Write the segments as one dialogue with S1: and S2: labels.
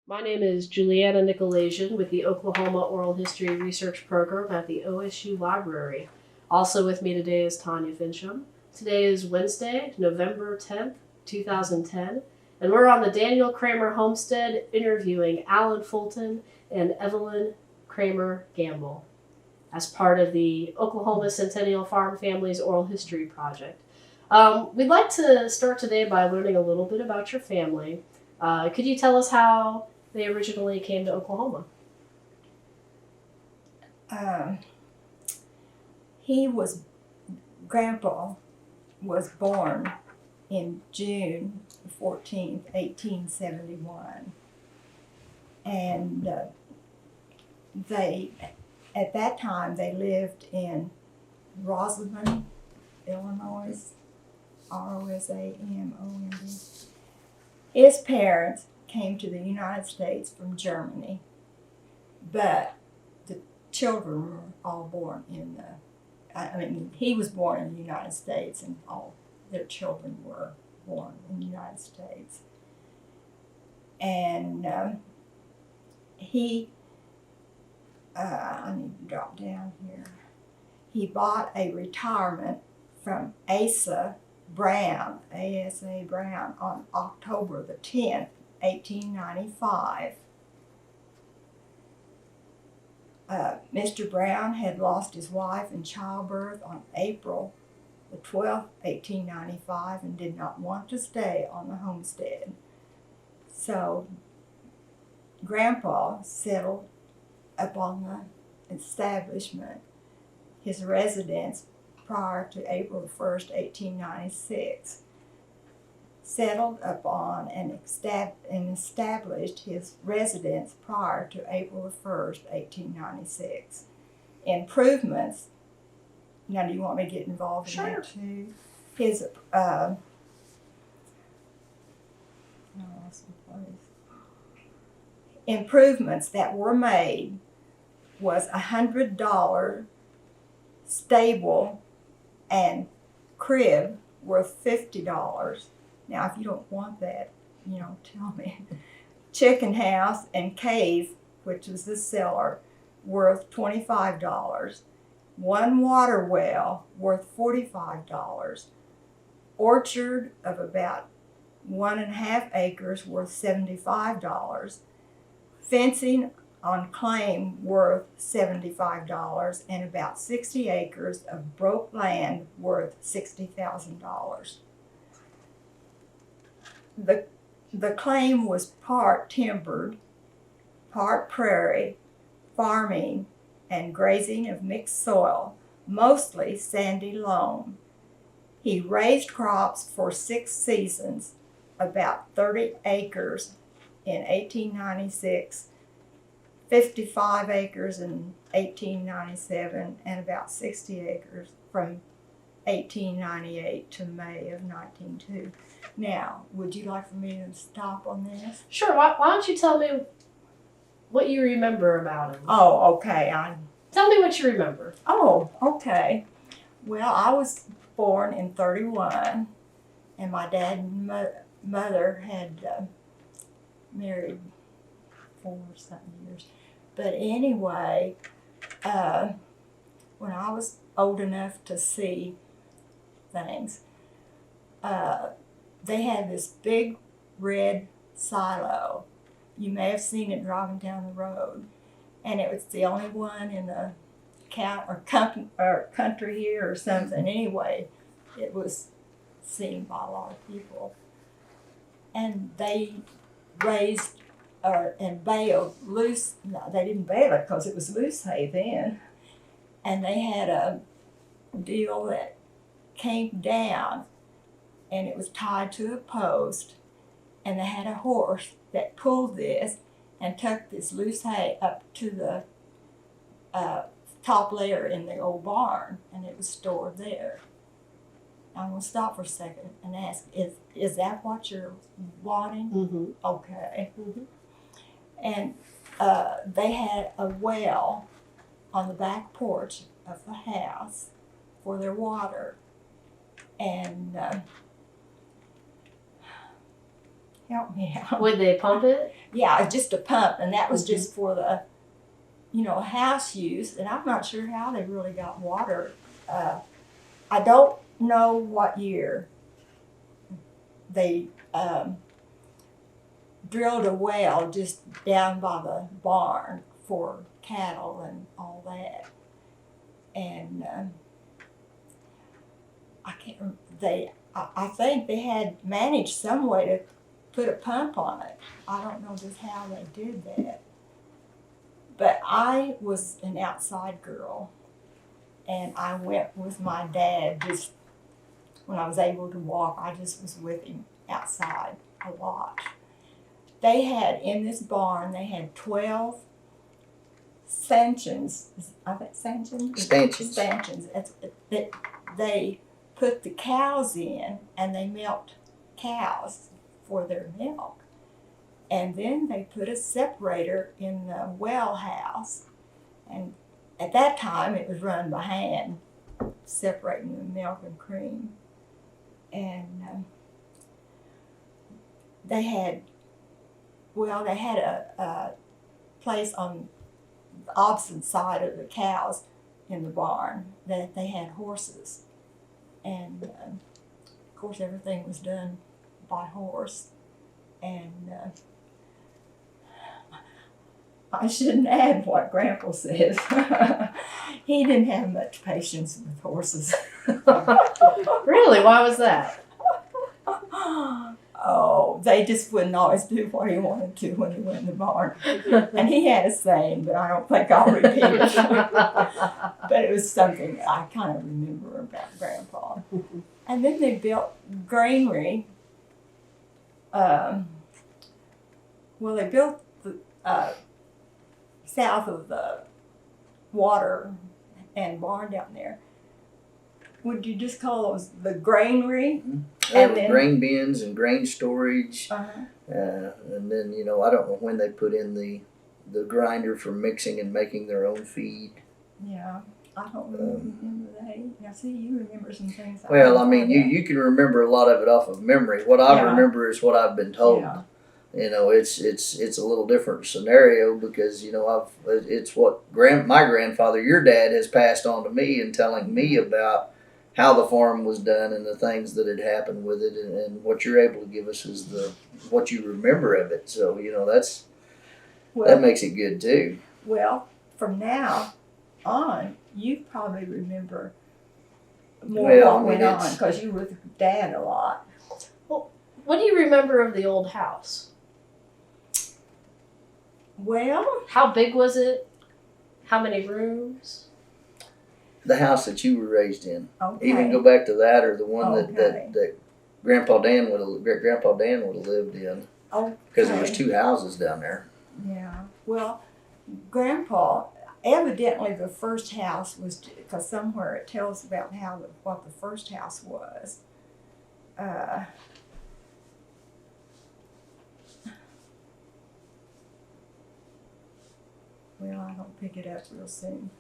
S1: My name is Juliana Nykolaiszyn with the Oklahoma Oral History Research Program at the OSU Library. Also with me today is Tanya Finchum. Today is Wednesday, November 10th, 2010, and we're on the Daniel Kramer Homestead interviewing Allen Fulton and Evelyn Kramer-Gambill as part of the Oklahoma Centennial Farm Families Oral History Project. We'd like to start today by learning a little bit about your family. Could you tell us how they originally came to Oklahoma?
S2: Grandpa was born in June 14th, 1871. And at that time, they lived in Rosamond, Illinois, Rosamond. His parents came to the United States from Germany, but the children were all born he was born in the United States, and all their children were born in the United States. And I need to drop down here. He bought a retirement from Asa Brown, A.S.A. Brown, on October the 10th, 1895. Mr. Brown had lost his wife in childbirth on April the 12th, 1895, and did not want to stay on the homestead. So Grandpa settled upon the establishment, his residence, prior to April 1st, 1896, settled upon and established his residence prior to April 1st, 1896. Improvements, now do you want me to get involved in that too? His, improvements that were made was $100 stable and crib worth $50. Now, if you don't want that, tell me. Chicken house and cave, which was the cellar, worth $25. One water well worth $45. Orchard of about 1.5 acres worth $75. Fencing on claim worth $75, and about 60 acres of broke land worth $60,000. The claim was part timbered, part prairie, farming, and grazing of mixed soil, mostly sandy loam. He raised crops for 6 seasons, about 30 acres in 1896, 55 acres in 1897, and about 60 acres from 1898 to May of 1902. Now, would you like for me to stop on this?
S1: Sure. Why don't you tell me what you remember about him?
S2: Oh, okay.
S1: Tell me what you remember.
S2: Oh, okay. Well, I was born in 31, and my dad and mother had married 4-something years. But anyway, when I was old enough to see things, they had this big red silo. You may have seen it driving down the road, and it was the only one in the country here or something. Anyway, it was seen by a lot of people, and they raised and baled loose. No, they didn't bale it because it was loose hay then, and they had a deal that came down, and it was tied to a post, and they had a horse that pulled this and took this loose hay up to the top layer in the old barn, and it was stored there. I'm going to stop for a second and ask, is that what you're wanting?
S1: Mm-hmm.
S2: Okay.
S1: Mm-hmm.
S2: And they had a well on the back porch of the house for their water. And Help me out.
S1: Would they pump it?
S2: Yeah, just a pump, and that was
S1: Mhm.
S2: just for the, house use. And I'm not sure how they really got water. I don't know what year they drilled a well just down by the barn for cattle and all that. And I can't remember. I think they had managed some way to put a pump on it. I don't know just how they did that. But I was an outside girl, and I went with my dad just when I was able to walk. I just was with him outside a lot. They had, in this barn, they had 12 stanchions. I think stanchions? Stanchions. They put the cows in, and they milked cows for their milk. And then they put a separator in the well house. And at that time, it was run by hand, separating the milk and cream. And they had a place on the opposite side of the cows in the barn that they had horses. And of course, everything was done by horse. And I shouldn't add what Grandpa says. He didn't have much patience with horses.
S1: Really? Why was that?
S2: Oh, they just wouldn't always do what he wanted to when he went in the barn. And he had a saying, but I don't think I'll repeat it. But it was something I kind of remember about Grandpa. And then they built granary. They built the south of the water and barn down there. Would you just call those the granary?
S3: Mm-hmm.
S2: And then,
S3: grain bins and grain storage.
S2: uh-huh.
S3: And then, I don't know when they put in the grinder for mixing and making their own feed.
S2: Yeah, I don't really remember that. Now, see, you remember some things.
S3: Well, I mean, you can remember a lot of it off of memory. What I remember is what I've been told.
S2: Yeah.
S3: It's a little different scenario because it's what my grandfather, your dad, has passed on to me and telling me about how the farm was done and the things that had happened with it, and what you're able to give us is what you remember of it. So that makes it good too.
S2: Well, from now on, you probably remember more what went on because you were with Dad a lot.
S1: Well, what do you remember of the old house?
S2: Well,
S1: how big was it? How many rooms?
S3: The house that you were raised in.
S2: Okay.
S3: Even go back to that, or the one
S2: Okay.
S3: that Grandpa Dan would have lived in.
S2: Okay.
S3: Because there was 2 houses down there.
S2: Yeah. Well, Grandpa, evidently the first house was, because somewhere it tells about what the first house was. Well, I don't pick it up real soon.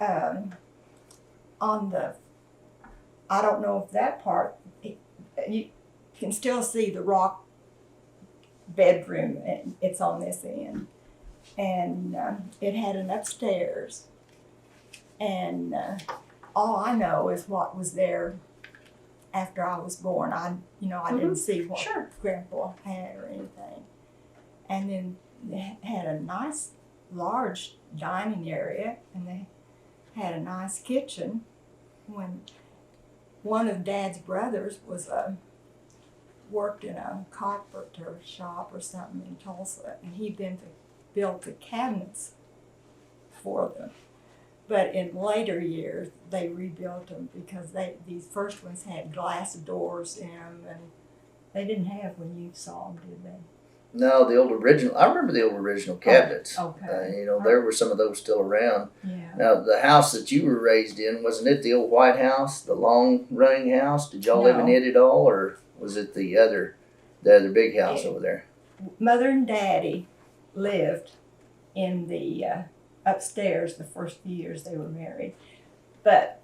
S2: I don't know if that part, you can still see the rock bedroom, and it's on this end. And it had an upstairs. And all I know is what was there after I was born. I didn't see what Grandpa had or anything. And then they had a nice large dining area, and they had a nice kitchen. When one of Dad's brothers worked in a carpenter shop or something in Tulsa, and he built the cabinets for them. But in later years, they rebuilt them because these first ones had glass doors in them, and they didn't have when you saw them, did they?
S3: No, the old original. I remember the old original cabinets.
S2: Okay.
S3: There were some of those still around.
S2: Yeah.
S3: Now, the house that you were raised in, wasn't it the old white house, the long running house? Did y'all live in it at all, or was it the other big house over there?
S2: Mother and Daddy lived in the upstairs the first few years they were married, but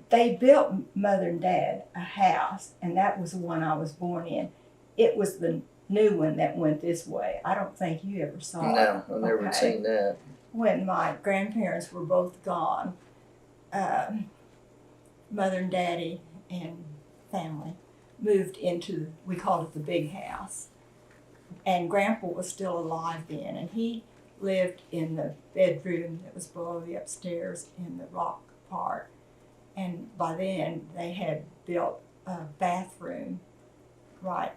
S2: they built Mother and Dad a house, and that was the one I was born in. It was the new one that went this way. I don't think you ever saw it.
S3: No, I've never
S2: Okay.
S3: seen that.
S2: When my grandparents were both gone, Mother and Daddy and family moved into, we called it the big house. And Grandpa was still alive then, and he lived in the bedroom that was below the upstairs in the rock part. And by then, they had built a bathroom right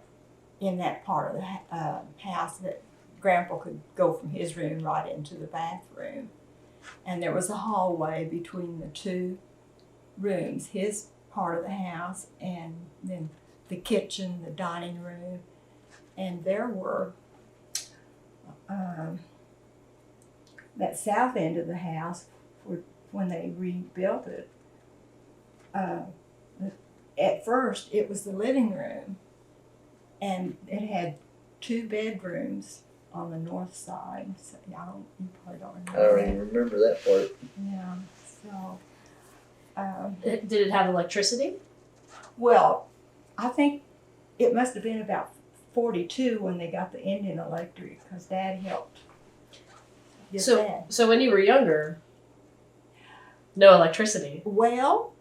S2: in that part of the house that Grandpa could go from his room right into the bathroom. And there was a hallway between the two rooms, his part of the house and then the kitchen, the dining room. And there were, that south end of the house, when they rebuilt it, at first it was the living room, and it had 2 bedrooms on the north side. So you probably don't
S3: I
S2: remember.
S3: don't even remember that part.
S2: Yeah. So,
S1: Did it have electricity?
S2: well, I think it must have been about 42 when they got the Indian Electric, because Dad helped get that.
S1: So when you were younger, no electricity.
S2: Well,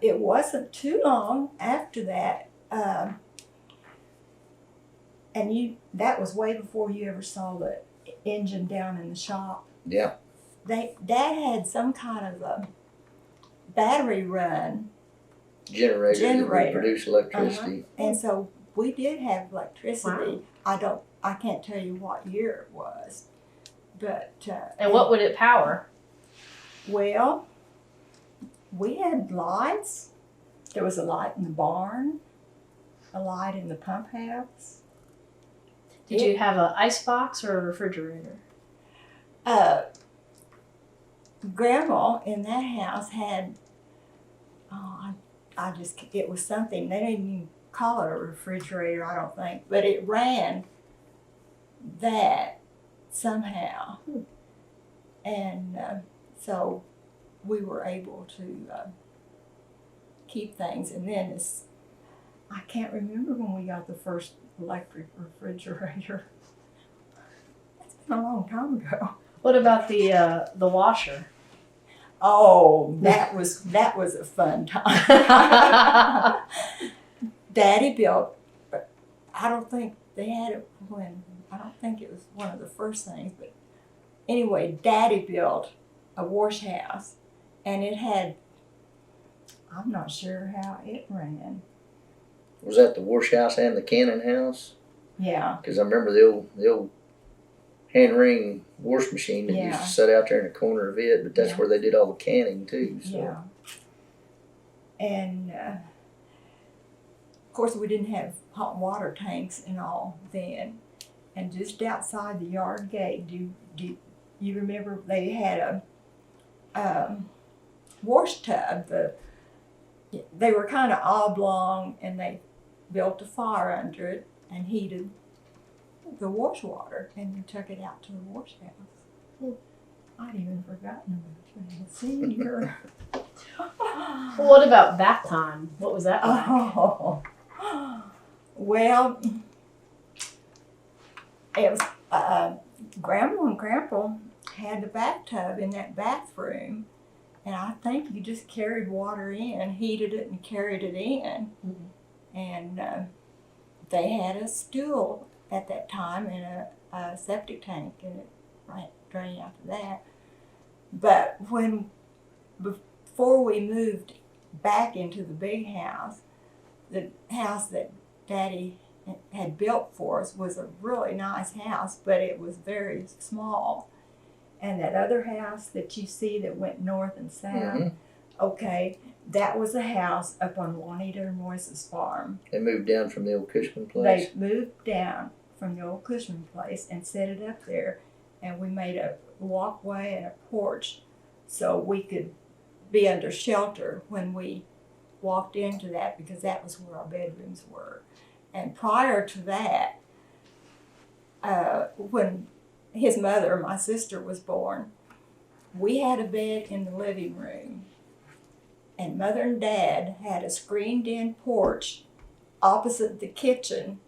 S2: it wasn't too long after that, and that was way before you ever saw the engine down in the shop.
S3: Yeah.
S2: Dad had some kind of a battery run,
S3: Generator that would
S2: Generator.
S3: produce electricity.
S2: and so we did have electricity.
S1: Wow.
S2: I can't tell you what year it was, but
S1: And what would it power?
S2: well, we had lights. There was a light in the barn, a light in the pump house.
S1: Did you have an ice box or a refrigerator?
S2: Grandma in that house had, it was something, they didn't even call it a refrigerator, I don't think, but it ran that somehow. And so we were able to keep things. And then I can't remember when we got the first electric refrigerator. That's been a long time ago.
S1: What about the washer?
S2: Oh, that was a fun time. Daddy built, but I don't think they had it I don't think it was one of the first things, but anyway, Daddy built a wash house, and it had, I'm not sure how it ran.
S3: Was that the wash house and the canning house?
S2: Yeah.
S3: Because I remember the old hand ring wash machine that used
S2: Yeah.
S3: to sit out there in the corner of it, but that's
S2: Yeah.
S3: where they did all the canning too. So.
S2: Yeah. And of course, we didn't have hot water tanks and all then. And just outside the yard gate, do you remember they had a wash tub? They were kind of oblong, and they built a fire under it and heated the wash water, and then took it out to the wash house. I'd even forgotten about that. Senior.
S1: Well, what about bath time? What was that like?
S2: Oh, well, it was Grandma and Grandpa had the bathtub in that bathroom, and I think you just carried water in, heated it, and carried it in.
S1: Mm-hmm.
S2: And they had a stool at that time and a septic tank, and it drained after that. But before we moved back into the big house, the house that Daddy had built for us was a really nice house, but it was very small. And that other house that you see that went north and south,
S3: Mhm.
S2: okay, that was a house up on Juanita and Royce's farm.
S3: They moved down from the old Cushman place.
S2: They moved down from the old Cushman place and set it up there, and we made a walkway and a porch so we could be under shelter when we walked into that, because that was where our bedrooms were. And prior to that, when his mother, my sister, was born, we had a bed in the living room, and Mother and Dad had a screened-in porch opposite the kitchen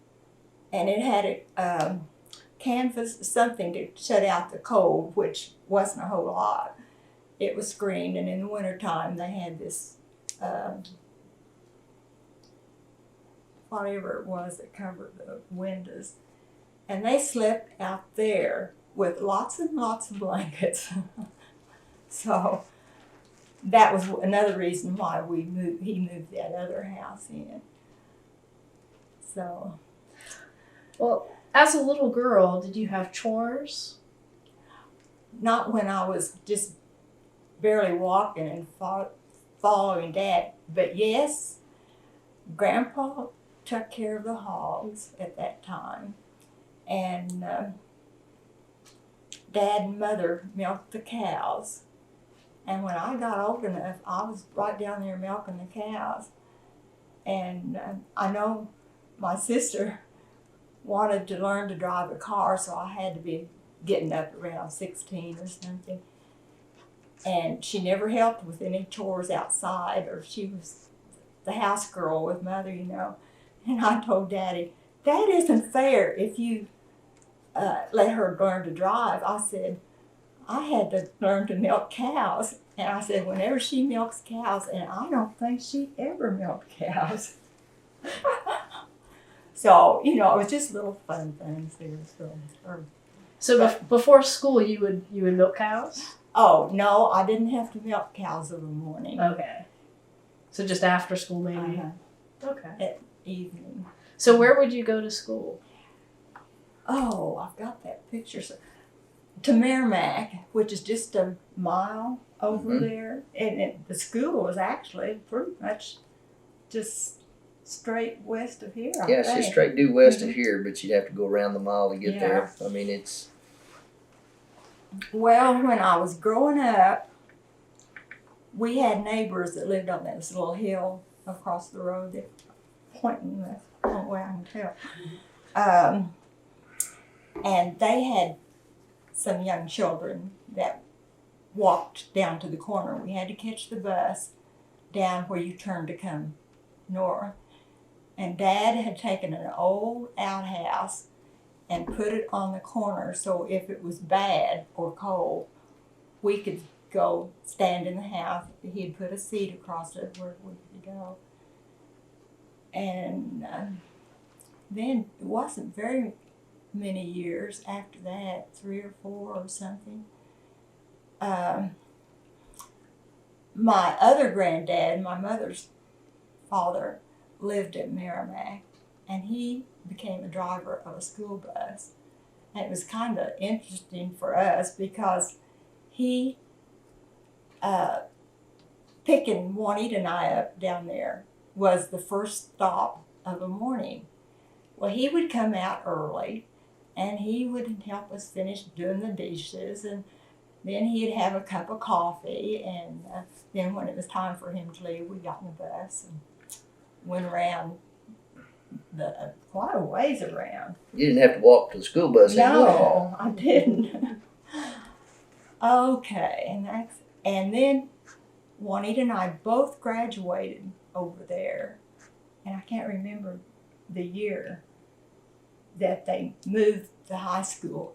S2: and it had a canvas, something to shut out the cold, which wasn't a whole lot. It was screened, and in the wintertime they had this whatever it was that covered the windows. And they slept out there with lots and lots of blankets. So that was another reason why he moved that other house in. So.
S1: Well, as a little girl, did you have chores?
S2: Not when I was just barely walking and following Dad. But yes, Grandpa took care of the hogs at that time. And Dad and Mother milked the cows. And when I got old enough, I was right down there milking the cows. And I know my sister wanted to learn to drive a car, so I had to be getting up around 16 or something. And she never helped with any chores outside, or she was the house girl with Mother, you know. And I told Daddy, that isn't fair if you let her learn to drive. I said, I had to learn to milk cows. And I said, whenever she milks cows, and I don't think she ever milked cows. So, you know, it was just little fun things there.
S1: So before school, you would milk cows?
S2: Oh, no, I didn't have to milk cows in the morning.
S1: Okay. So just after school, maybe? Okay.
S2: At evening.
S1: So where would you go to school?
S2: Oh, I've got that picture. To Meramec, which is just a mile over there. And the school was actually pretty much just straight west of here.
S3: Yeah, it's just straight due west of here, but you'd have to go around the mile to get there. I mean, it's...
S2: Well, when I was growing up, we had neighbors that lived on this little hill across the road that pointing the only way I can tell. And they had some young children that walked down to the corner. We had to catch the bus down where you turn to come north. And Dad had taken an old outhouse and put it on the corner, so if it was bad or cold, we could go stand in the house. He'd put a seat across it where we could go. And then it wasn't very many years after that, 3 or 4 or something. My other granddad, my mother's father, lived at Meramec, and he became a driver of a school bus. And it was kind of interesting for us because he, picking Juanita and I up down there was the first stop of the morning. Well, he would come out early, and he would help us finish doing the dishes, and then he'd have a cup of coffee, and then when it was time for him to leave, we got in the bus and went around quite a ways around.
S3: You didn't have to walk to the school bus anyway.
S2: No, I didn't. Okay, and then Juanita and I both graduated over there, and I can't remember the year that they moved the high school.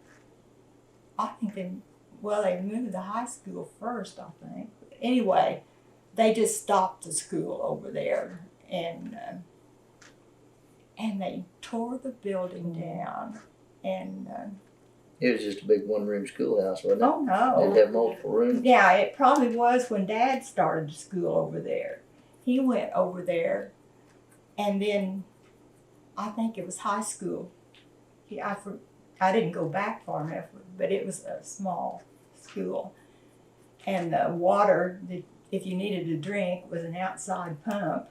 S2: I think they moved the high school first, I think. Anyway, they just stopped the school over there, and they tore the building down, and
S3: It was just a big one-room schoolhouse, wasn't it?
S2: oh no.
S3: Did it have multiple rooms?
S2: Yeah, it probably was when Dad started school over there. He went over there, and then I think it was high school. I didn't go back far enough, but it was a small school. And the water, if you needed to drink, was an outside pump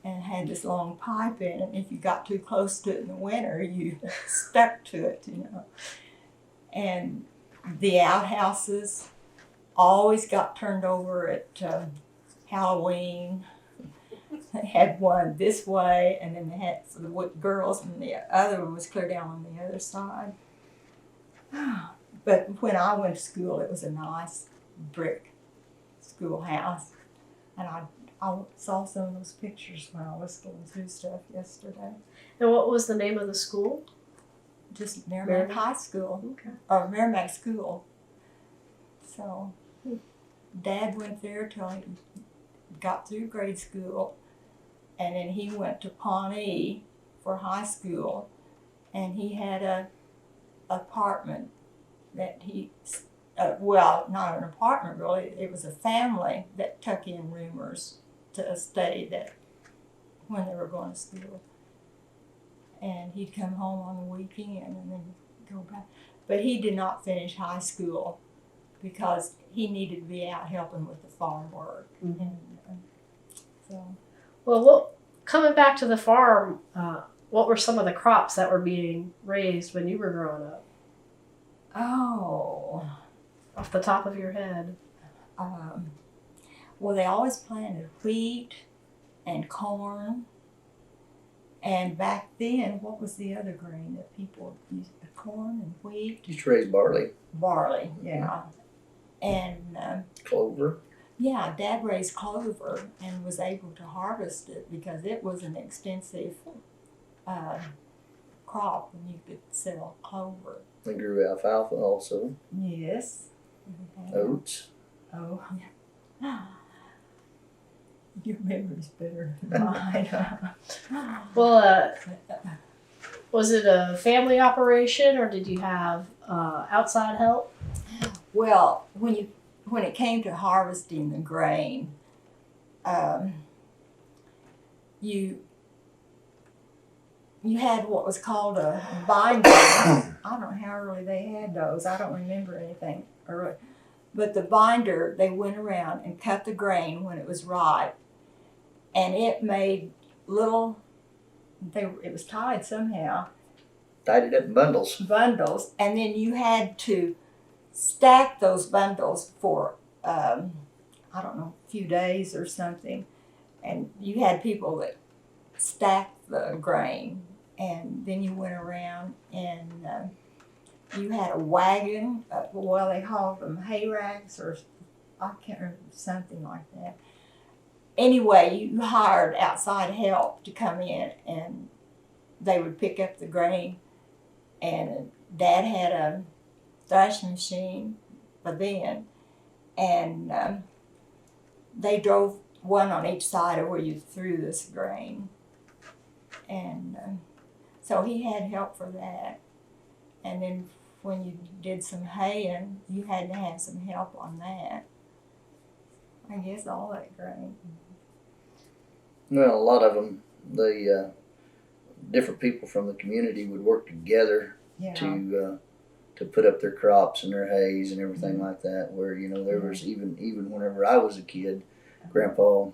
S2: and had this long pipe in it. If you got too close to it in the winter, you stuck to it, you know. And the outhouses always got turned over at Halloween. They had one this way, and then they had for the girls, and the other one was clear down on the other side. But when I went to school, it was a nice brick schoolhouse, and I saw some of those pictures when I was going through stuff yesterday.
S1: And what was the name of the school?
S2: Just Meramec High School,
S1: Okay.
S2: or Meramec School. So, Dad went there till he got through grade school, and then he went to Pawnee for high school, and he had a apartment that he, well, not an apartment really, it was a family that took in roomers to stay that when they were going to school. And he'd come home on the weekend and then go back. But he did not finish high school because he needed to be out helping with the farm work.
S1: Mm-hmm.
S2: And so,
S1: Well, coming back to the farm, what were some of the crops that were being raised when you were growing up?
S2: oh,
S1: Off the top of your head.
S2: well, they always planted wheat and corn. And back then, what was the other grain that people used? Corn and wheat?
S3: Used to raise barley,
S2: Barley, yeah. And
S3: clover.
S2: yeah, Dad raised clover and was able to harvest it because it was an expensive crop when you could sell clover.
S3: They grew alfalfa also,
S2: Yes.
S3: oats.
S2: Oh, yeah. Your memory's better than mine.
S1: Well, was it a family operation or did you have outside help?
S2: Well, when it came to harvesting the grain, you had what was called a binder. I don't know how early they had those. I don't remember anything early. But the binder, they went around and cut the grain when it was ripe, and it made little. It was tied somehow.
S3: Tied it up in bundles.
S2: Bundles, and then you had to stack those bundles for I don't know, a few days or something, and you had people that stacked the grain, and then you went around and you had a wagon. Well, they called them hay racks, or I can't remember, something like that. Anyway, you hired outside help to come in, and they would pick up the grain. And Dad had a thrashing machine by then, and they drove one on each side of where you threw this grain. And so he had help for that. And then when you did some haying, you had to have some help on that. I guess all that grain.
S3: Well, a lot of them, the different people from the community would work together
S2: Yeah.
S3: to put up their crops and their hays and everything like that. Where there was even whenever I was a kid, Grandpa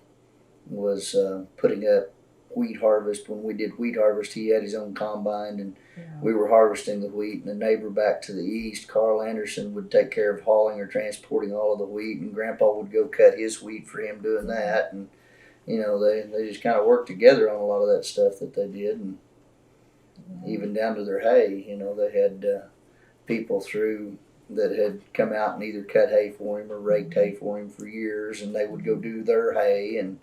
S3: was putting up wheat harvest. When we did wheat harvest, he had his own combine, and we were harvesting the wheat. And the neighbor back to the east, Carl Anderson, would take care of hauling or transporting all of the wheat, and Grandpa would go cut his wheat for him doing that. And they just kind of worked together on a lot of that stuff that they did, and even down to their hay. They had people through that had come out and either cut hay for him or raked hay for him for years, and they would go do their hay and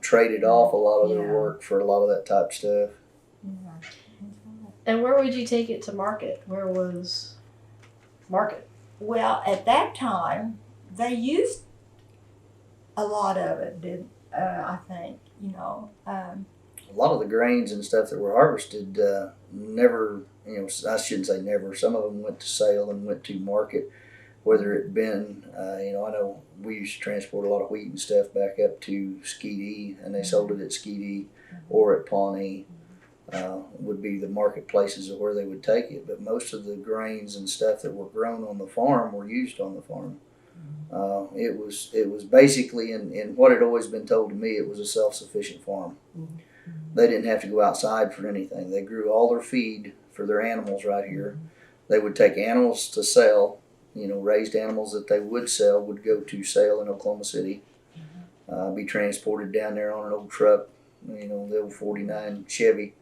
S3: traded off a lot of their work for a lot of that type stuff.
S2: Yeah.
S1: And where would you take it to market? Where was market?
S2: Well, at that time, they used a lot of it, I think,
S3: A lot of the grains and stuff that were harvested never, I shouldn't say never, some of them went to sale and went to market, whether it been, I know we used to transport a lot of wheat and stuff back up to Skeety, and they sold it at Skeety or at Pawnee. Would be the marketplaces of where they would take it, but most of the grains and stuff that were grown on the farm were used on the farm. It was basically, in what had always been told to me, it was a self-sufficient farm. They didn't have to go outside for anything. They grew all their feed for their animals right here. They would take animals to sell, raised animals that they would sell would go to sale in Oklahoma City, be transported down there on an old truck, the old 49 Chevy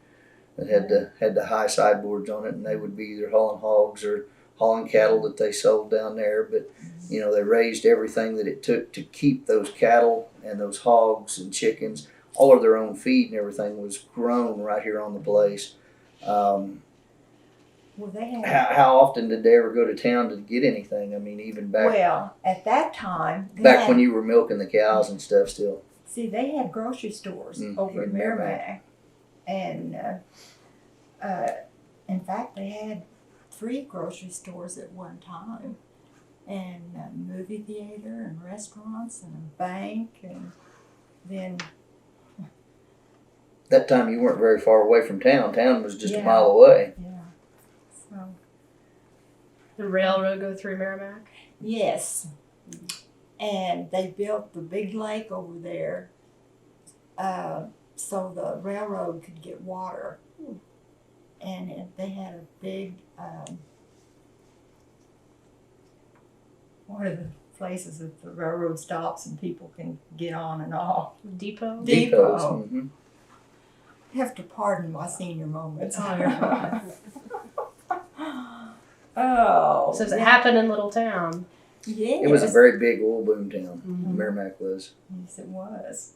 S3: that had the high sideboards on it, and they would be either hauling hogs or hauling cattle that they sold down there. But you know, they raised everything that it took to keep those cattle and those hogs and chickens. All of their own feed and everything was grown right here on the place.
S2: Well, they had.
S3: How often did they ever go to town to get anything? I mean, even back
S2: Well, at that time,
S3: back when you were milking the cows and stuff still.
S2: see, they had grocery stores over in
S3: in
S2: Meramec, and in fact, they had 3 grocery stores at one time, and a movie theater, and restaurants, and a bank, and then
S3: That time you weren't very far away from town. Town was just a
S2: Yeah.
S3: mile away.
S2: yeah, so
S1: The railroad go through Meramec.
S2: yes, and they built the big lake over there, so the railroad could get water. And they had a big, one of the places that the railroad stops and people can get on and off.
S1: Depot.
S2: Depot.
S3: Mhm.
S2: You have to pardon my senior moments.
S1: Oh, you're fine.
S2: Oh.
S1: So it happened in Little Town.
S2: Yes.
S3: It was a very big oil boom town.
S1: Mhm.
S3: Meramec was.
S2: Yes, it was.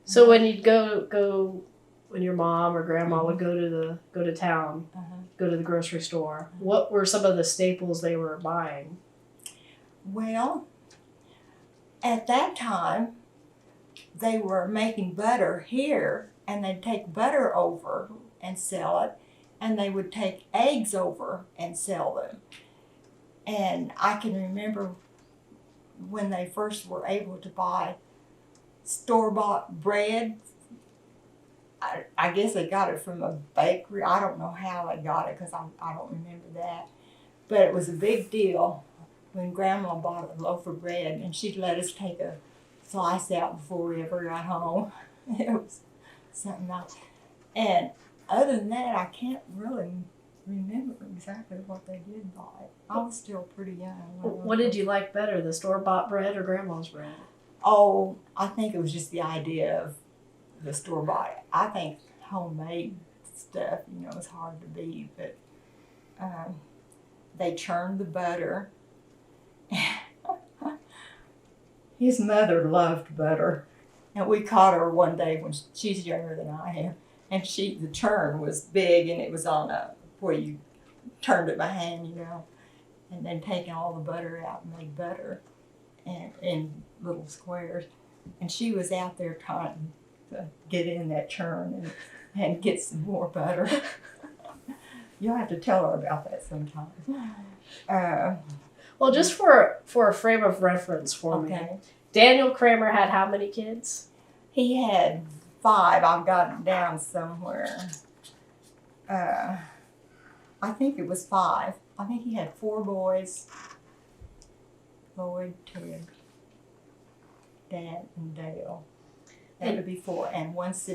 S1: So when you'd go when your mom or grandma would go to town, go to the grocery store, what were some of the staples they were buying?
S2: Well, at that time, they were making butter here, and they'd take butter over and sell it, and they would take eggs over and sell them. And I can remember when they first were able to buy store-bought bread. I guess they got it from a bakery. I don't know how they got it because I don't remember that. But it was a big deal when Grandma bought a loaf of bread, and she'd let us take a slice out before we ever got home. It was something else. And other than that, I can't really remember exactly what they did buy. I was still pretty young.
S1: What did you like better, the store-bought bread or grandma's bread?
S2: Oh, I think it was just the idea of the store-bought. I think homemade stuff, is hard to beat, but they churned the butter. His mother loved butter, and we caught her one day when she's younger than I am, and the churn was big, and it was on where you turned it by hand, and then taking all the butter out and made butter and in little squares, and she was out there trying to get in that churn and get some more butter. You'll have to tell her about that sometime.
S1: Well, just for a frame of reference for me,
S2: Okay.
S1: Daniel Kramer had how many kids?
S2: He had 5. I've got it down somewhere. I think it was 5. I think he had 4 boys. Lloyd, Ted, Dad, and Dale. That would be 4. And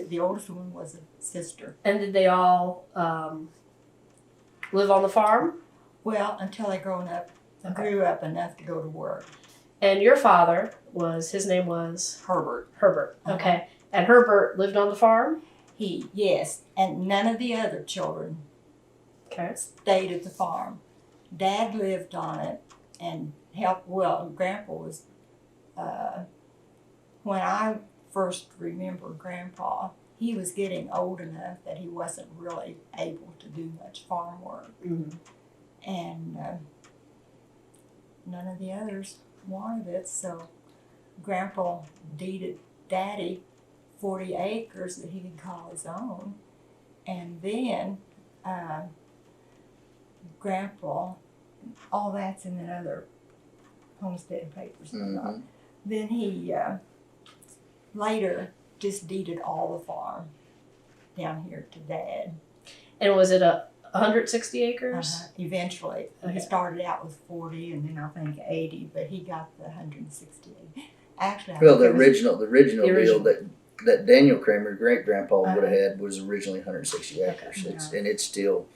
S2: the oldest one was a sister.
S1: And did they all live on the farm?
S2: Well, until they grew up enough to go to work.
S1: And your father his name was?
S2: Herbert.
S1: Herbert. Okay. And Herbert lived on the farm?
S2: Yes. And none of the other children stayed at the farm. Dad lived on it and helped. Well, Grandpa was, when I first remember Grandpa, he was getting old enough that he wasn't really able to do much farm work.
S1: Mm-hmm.
S2: And none of the others wanted it, so Grandpa deeded Daddy 40 acres that he could call his own. And then Grandpa, all that's in the other homestead papers.
S3: Mhm.
S2: Then he later just deeded all the farm down here to Dad.
S1: And was it 160 acres?
S2: Eventually.
S1: Okay.
S2: He started out with 40 and then I think 80, but he got the 160. Actually, I
S3: Well,
S2: think
S3: the
S2: it was-
S3: original
S1: original.
S3: deal that Daniel Kramer, great grandpa, would have had was originally 160 acres.
S2: Yeah.
S3: And it's still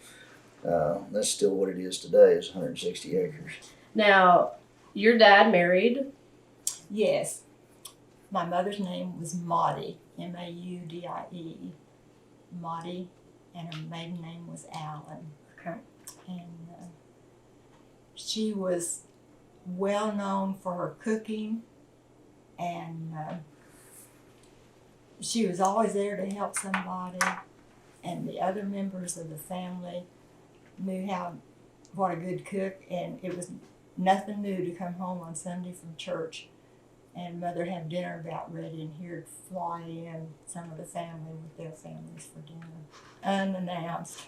S3: that's still what it is today, is 160 acres.
S1: Now, your dad married?
S2: Yes. My mother's name was Maudie, Maudie. Maudie, and her maiden name was Allen.
S1: Okay.
S2: And she was well known for her cooking, and she was always there to help somebody, and the other members of the family knew what a good cook, and it was nothing new to come home on Sunday from church and Mother have dinner about ready, and here'd fly in some of the family with their families for dinner, unannounced.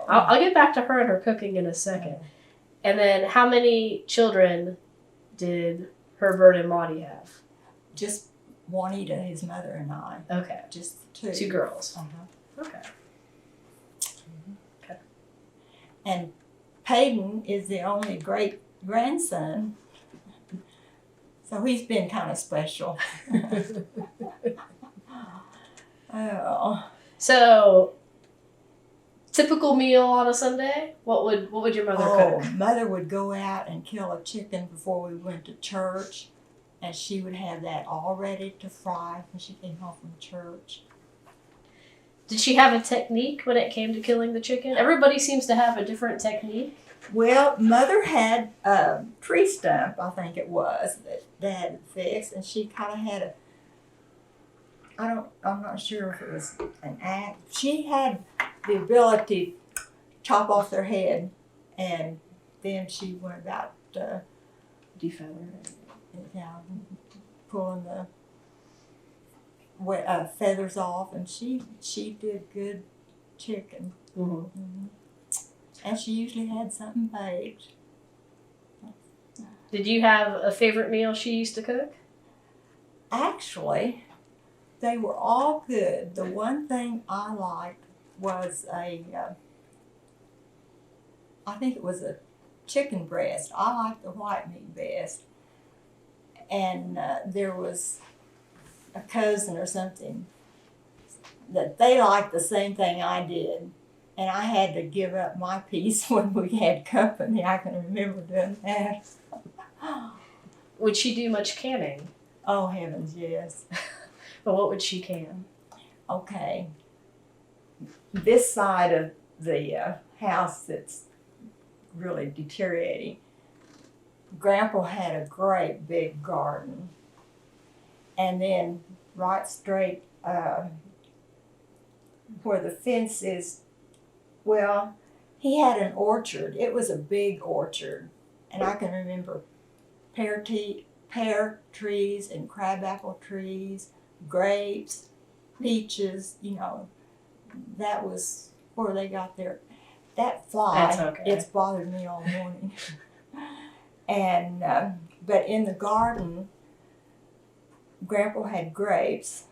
S1: I'll get back to her and her cooking in a second. And then, how many children did Herbert and Maudie have?
S2: Just Juanita, his mother, and I.
S1: Okay.
S2: Just two.
S1: Two girls.
S2: Uh-huh.
S1: Okay. Okay.
S2: And Peyton is the only great grandson, so he's been kind of special. Oh.
S1: So, typical meal on a Sunday? What would your mother cook?
S2: Mother would go out and kill a chicken before we went to church, and she would have that all ready to fry when she came home from church.
S1: Did she have a technique when it came to killing the chicken? Everybody seems to have a different technique.
S2: Well, Mother had a tree stump, I think it was, that Dad fixed, and she kind of had I'm not sure if it was an axe. She had the ability to chop off their head, and then she went about
S1: Defeather.
S2: Pulling the feathers off, and she did good chicken.
S1: Mm-hmm.
S2: Mm-hmm. And she usually had something baked.
S1: Did you have a favorite meal she used to cook?
S2: Actually, they were all good. The one thing I liked was I think it was a chicken breast. I like the white meat best. And there was a cousin or something that they liked the same thing I did. And I had to give up my piece when we had company. I can remember doing that.
S1: Would she do much canning?
S2: Oh, heavens, yes.
S1: But what would she can?
S2: Okay. This side of the house that's really deteriorating, Grandpa had a great big garden. And then right straight where the fence is, well, he had an orchard. It was a big orchard. And I can remember pear trees and crabapple trees, grapes, peaches, that was where they got their, that fly,
S1: That's okay.
S2: It's bothered me all morning. And, but in the garden, Grandpa had grapes,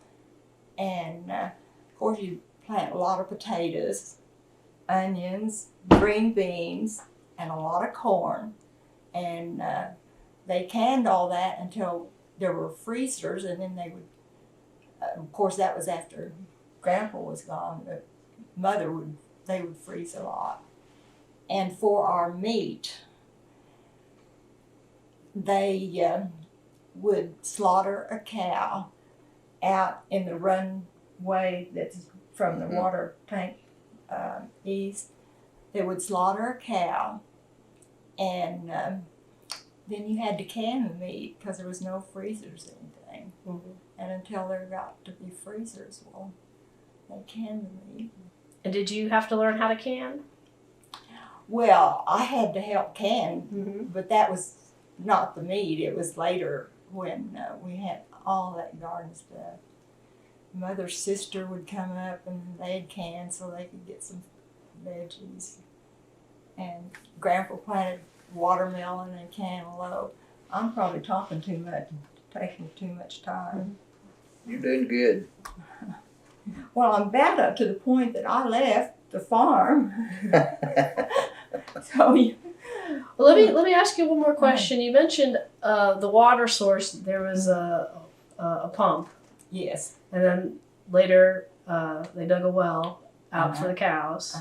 S2: and of course you plant a lot of potatoes, onions, green beans, and a lot of corn, and they canned all that until there were freezers, and then they would, of course that was after Grandpa was gone, but they would freeze a lot. And for our meat, they would slaughter a cow out in the runway that's from the water tank east. They would slaughter a cow, and then you had to can the meat because there was no freezers or anything.
S1: Mm-hmm.
S2: And until there got to be freezers, well, they canned the meat.
S1: And did you have to learn how to can?
S2: Well, I had to help can,
S1: Mm-hmm.
S2: but that was not the meat. It was later when we had all that garden stuff. Mother's sister would come up and they'd can so they could get some veggies. And Grandpa planted watermelon and cantaloupe. I'm probably talking too much, taking too much time.
S3: You're doing good.
S2: Well, I'm about up to the point that I left the farm. So
S1: Well, let me ask you one more question. You mentioned the water source. There was a pump,
S2: yes.
S1: and then later they dug a well out for the cows.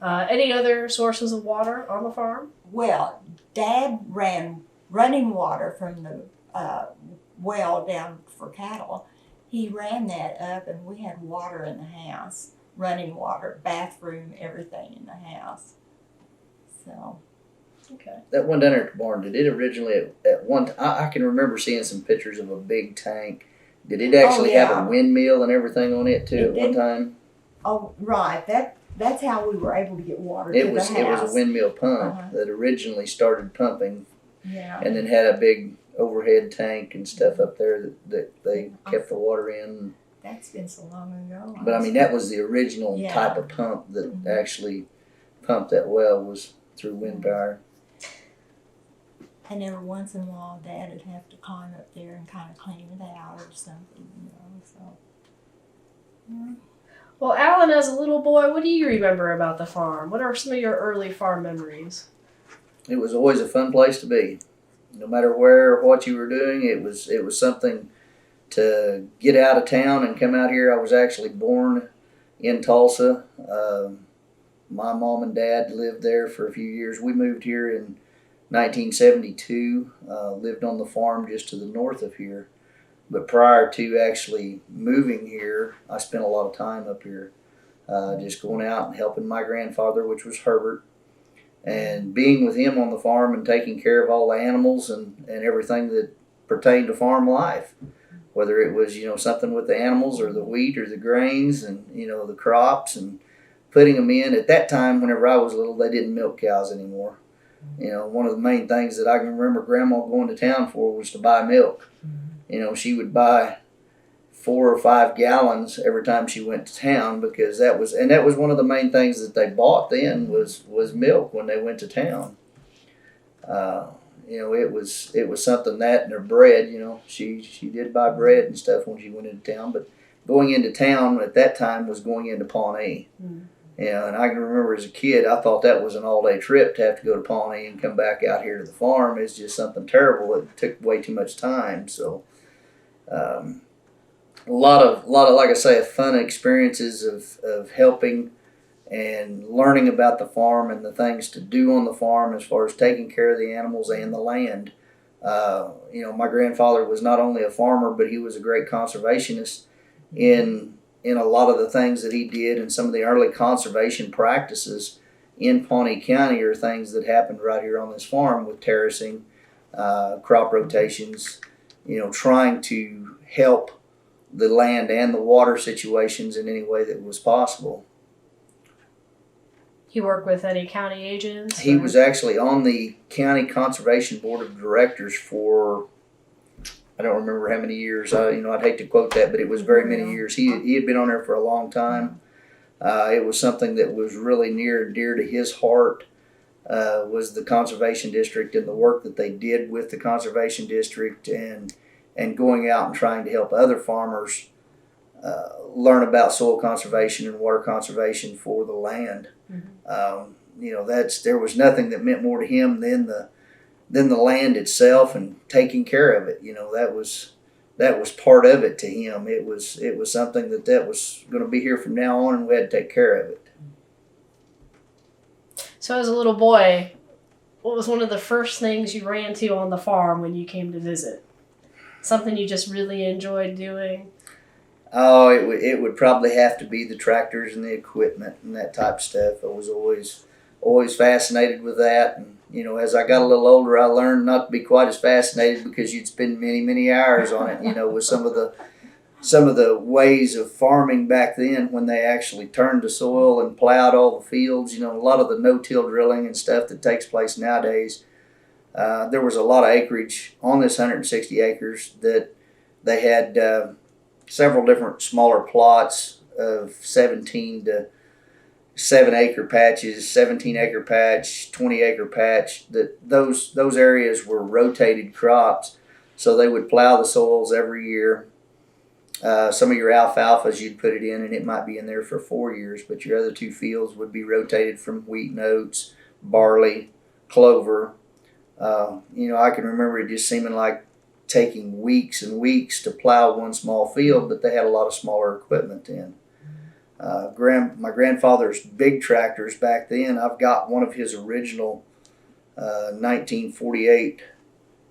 S1: Any other sources of water on the farm?
S2: Well, Dad ran running water from the well down for cattle. He ran that up, and we had water in the house, running water, bathroom, everything in the house. So
S1: Okay.
S3: That one down there at the barn, did it originally at one time? I can remember seeing some pictures of a big tank. Did it actually have
S2: yeah.
S3: a windmill and everything on it too
S2: It
S3: at one
S2: didn't.
S3: time?
S2: Oh, right. That's how we were able to get water
S3: It
S2: to
S3: was
S2: the house.
S3: a windmill pump
S2: Uh-huh.
S3: that originally started pumping,
S2: Yeah.
S3: and then had a big overhead tank and stuff up there that they kept the water in.
S2: That's been so long ago.
S3: But I mean, that was the original
S2: Yeah.
S3: type of pump that
S2: Mhm.
S3: actually pumped that well, was through wind power.
S2: And every once in a while, Dad would have to climb up there and kind of clean it out or something, So. Yeah.
S1: Well, Alan, as a little boy, what do you remember about the farm? What are some of your early farm memories?
S3: It was always a fun place to be. No matter where or what you were doing, it was something to get out of town and come out here. I was actually born in Tulsa. My mom and dad lived there for a few years. We moved here in 1972. Lived on the farm just to the north of here. But prior to actually moving here, I spent a lot of time up here, just going out and helping my grandfather, which was Herbert, and being with him on the farm and taking care of all the animals and everything that pertained to farm life. Whether it was, something with the animals or the wheat or the grains and, the crops, and putting them in. At that time, whenever I was little, they didn't milk cows anymore. One of the main things that I can remember Grandma going to town for was to buy milk. She would buy 4 or 5 gallons every time she went to town, because that was one of the main things that they bought then was milk when they went to town. It was something, that and her bread. She did buy bread and stuff when she went into town, but going into town at that time was going into Pawnee. And I can remember as a kid, I thought that was an all-day trip to have to go to Pawnee and come back out here to the farm. It's just something terrible. It took way too much time. So, a lot of, like I say, fun experiences of helping and learning about the farm and the things to do on the farm as far as taking care of the animals and the land. My grandfather was not only a farmer, but he was a great conservationist in a lot of the things that he did, and some of the early conservation practices in Pawnee County are things that happened right here on this farm with terracing, crop rotations, trying to help the land and the water situations in any way that was possible.
S1: You work with any county agents?
S3: He was actually on the County Conservation Board of Directors for, I don't remember how many years. I'd hate to quote that, but it was very many years. He had been on there for a long time. It was something that was really near and dear to his heart. Was the conservation district and the work that they did with the conservation district, and going out and trying to help other farmers learn about soil conservation and water conservation for the land. There was nothing that meant more to him than the land itself and taking care of it. That was part of it to him. It was something that was going to be here from now on, and we had to take care of it.
S1: So as a little boy, what was one of the first things you ran to on the farm when you came to visit? Something you just really enjoyed doing?
S3: Oh, it would probably have to be the tractors and the equipment and that type of stuff. I was always fascinated with that. And, as I got a little older, I learned not to be quite as fascinated, because you'd spend many, many hours on it, with some of the ways of farming back then, when they actually turned the soil and plowed all the fields. A lot of the no-till drilling and stuff that takes place nowadays. There was a lot of acreage on this 160 acres that they had several different smaller plots of 17 to 7 acre patches, 17 acre patch, 20 acre patch. That those areas were rotated crops, so they would plow the soils every year. Some of your alfalfas, you'd put it in and it might be in there for 4 years, but your other 2 fields would be rotated from wheat and oats, barley, clover. I can remember it just seeming like taking weeks and weeks to plow one small field, but they had a lot of smaller equipment then. My grandfather's big tractors back then, I've got one of his original 1948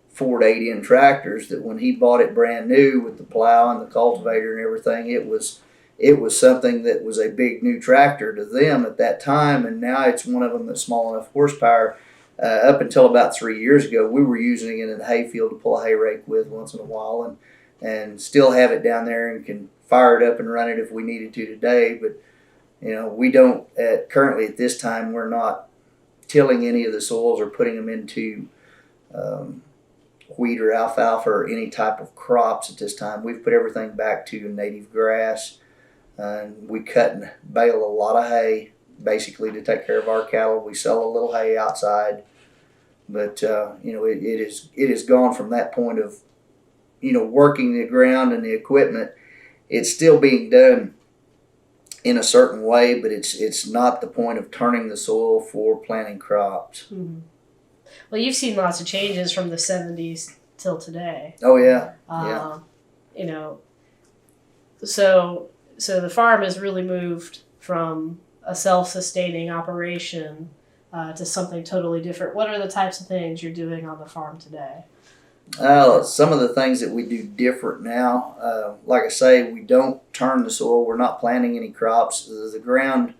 S3: Ford 8N tractors that when he bought it brand new with the plow and the cultivator and everything, it was it was something that was a big new tractor to them at that time, and now it's one of them that's small enough horsepower. Up until about 3 years ago, we were using it in the hayfield to pull a hay rake with once in a while, and still have it down there and can fire it up and run it if we needed to today. But we don't currently at this time, we're not tilling any of the soils or putting them into wheat or alfalfa or any type of crops at this time. We've put everything back to native grass, and we cut and bale a lot of hay basically to take care of our cattle. We sell a little hay outside, but it has gone from that point of working the ground and the equipment. It's still being done in a certain way, but it's not the point of turning the soil for planting crops.
S1: Mm-hmm. Well, you've seen lots of changes from the 70s till today.
S3: Oh yeah,
S1: So the farm has really moved from a self-sustaining operation to something totally different. What are the types of things you're doing on the farm today?
S3: Some of the things that we do different now, like I say, we don't turn the soil. We're not planting any crops. The ground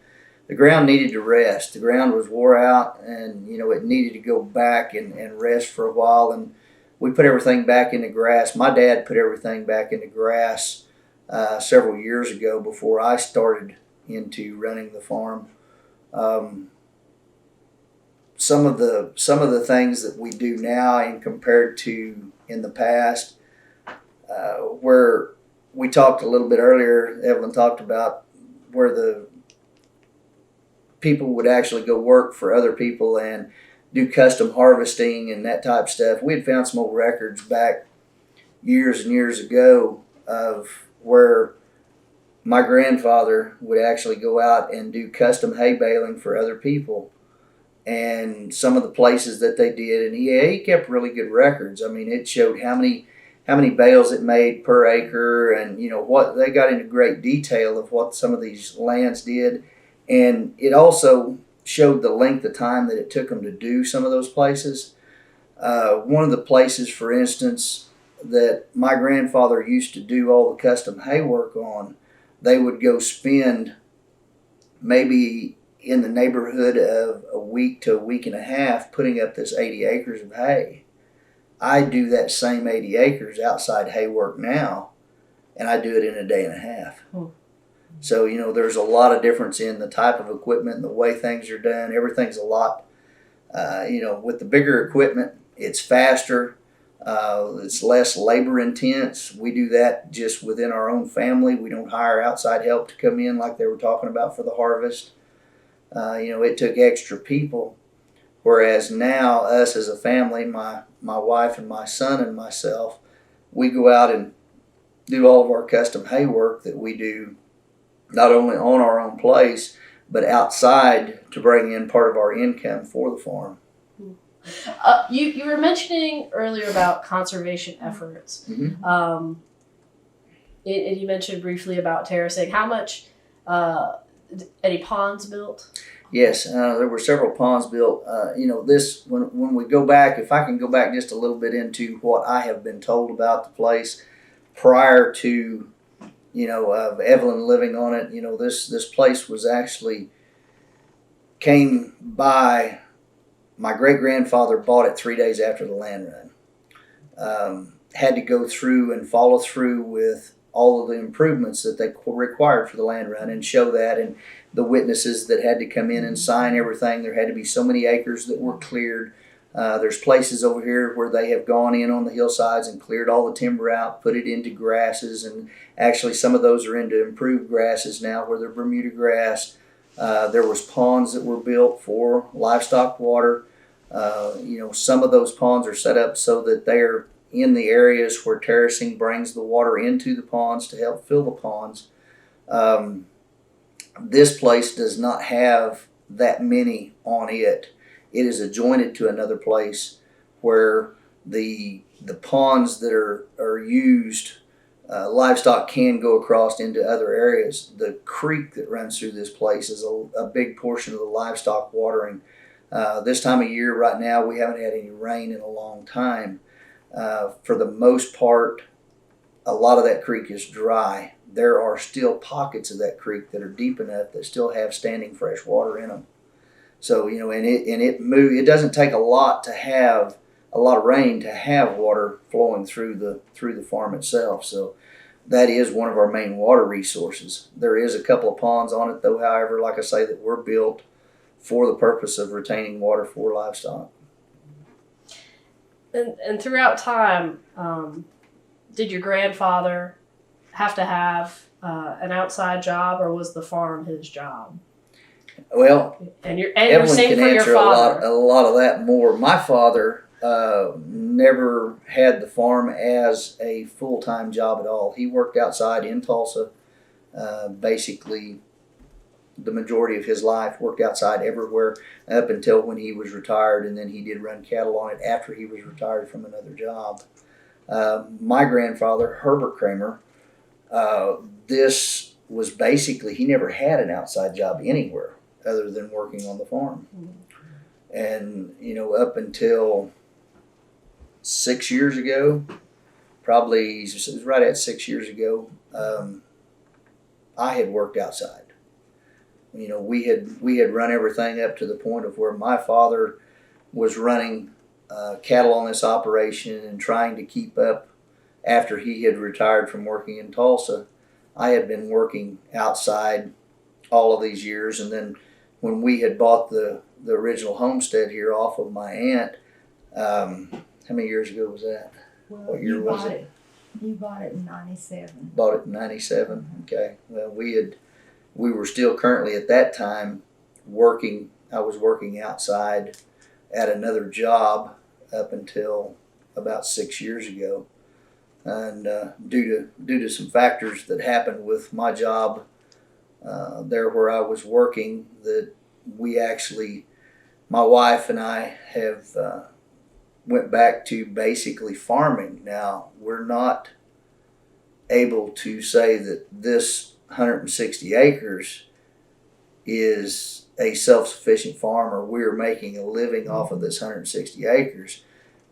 S3: needed to rest. The ground was wore out, and it needed to go back and rest for a while. And we put everything back into grass. My dad put everything back into grass several years ago before I started into running the farm. Some of the things that we do now, and compared to in the past, where we talked a little bit earlier, Evelyn talked about where the people would actually go work for other people and do custom harvesting and that type of stuff. We had found some old records back years and years ago of where my grandfather would actually go out and do custom hay baling for other people, and some of the places that they did, and he kept really good records. I mean, it showed how many bales it made per acre, and what they got into great detail of what some of these lands did, and it also showed the length of time that it took them to do some of those places. One of the places, for instance, that my grandfather used to do all the custom hay work on, they would go spend maybe in the neighborhood of a week to a week and a half putting up this 80 acres of hay. I do that same 80 acres outside hay work now, and I do it in a day and a half.
S1: Hmm.
S3: So, there's a lot of difference in the type of equipment and the way things are done. Everything's a lot, with the bigger equipment, it's faster. It's less labor intense. We do that just within our own family. We don't hire outside help to come in like they were talking about for the harvest. It took extra people. Whereas now, us as a family, my wife and my son and myself, we go out and do all of our custom hay work that we do, not only on our own place, but outside to bring in part of our income for the farm.
S1: You were mentioning earlier about conservation efforts.
S3: Mm-hmm.
S1: And you mentioned briefly about terracing. How much, any ponds built?
S3: Yes, there were several ponds built. When we go back, if I can go back just a little bit into what I have been told about the place prior to, of Evelyn living on it, this place was actually came by. My great-grandfather bought it 3 days after the land run. Had to go through and follow through with all of the improvements that they required for the land run and show that, and the witnesses that had to come in and sign everything. There had to be so many acres that were cleared. There's places over here where they have gone in on the hillsides and cleared all the timber out, put it into grasses, and actually some of those are into improved grasses now where they're Bermuda grass. There was ponds that were built for livestock water. Some of those ponds are set up so that they're in the areas where terracing brings the water into the ponds to help fill the ponds. This place does not have that many on it. It is adjoined to another place where the ponds that are used, livestock can go across into other areas. The creek that runs through this place is a big portion of the livestock watering. This time of year right now, we haven't had any rain in a long time. For the most part, a lot of that creek is dry. there are still pockets of that creek that are deep enough that still have standing fresh water in them. So, it doesn't take a lot of rain to have water flowing through the farm itself. So that is one of our main water resources. There is a couple of ponds on it though, however, like I say, that were built for the purpose of retaining water for livestock.
S1: And throughout time, did your grandfather have to have an outside job, or was the farm his job?
S3: Well,
S1: and you're
S3: Evelyn
S1: saying
S3: can
S1: for your
S3: answer
S1: father.
S3: a lot of that more. My father never had the farm as a full-time job at all. He worked outside in Tulsa, basically the majority of his life, worked outside everywhere up until when he was retired, and then he did run cattle on it after he was retired from another job. My grandfather, Herbert Kramer, this was basically, he never had an outside job anywhere other than working on the farm. And, up until 6 years ago, probably it was right at 6 years ago, I had worked outside. We had run everything up to the point of where my father was running cattle on this operation and trying to keep up after he had retired from working in Tulsa. I had been working outside all of these years, and then when we had bought the original homestead here off of my aunt, how many years ago was that?
S2: Well,
S3: What year was it?
S2: You bought it in 97.
S3: Bought it in 97. Okay. Well, we were still currently at that time working. I was working outside at another job up until about 6 years ago, and due to some factors that happened with my job there where I was working, that we actually, my wife and I have went back to basically farming. Now, we're not able to say that this 160 acres is a self-sufficient farm or we're making a living off of this 160 acres.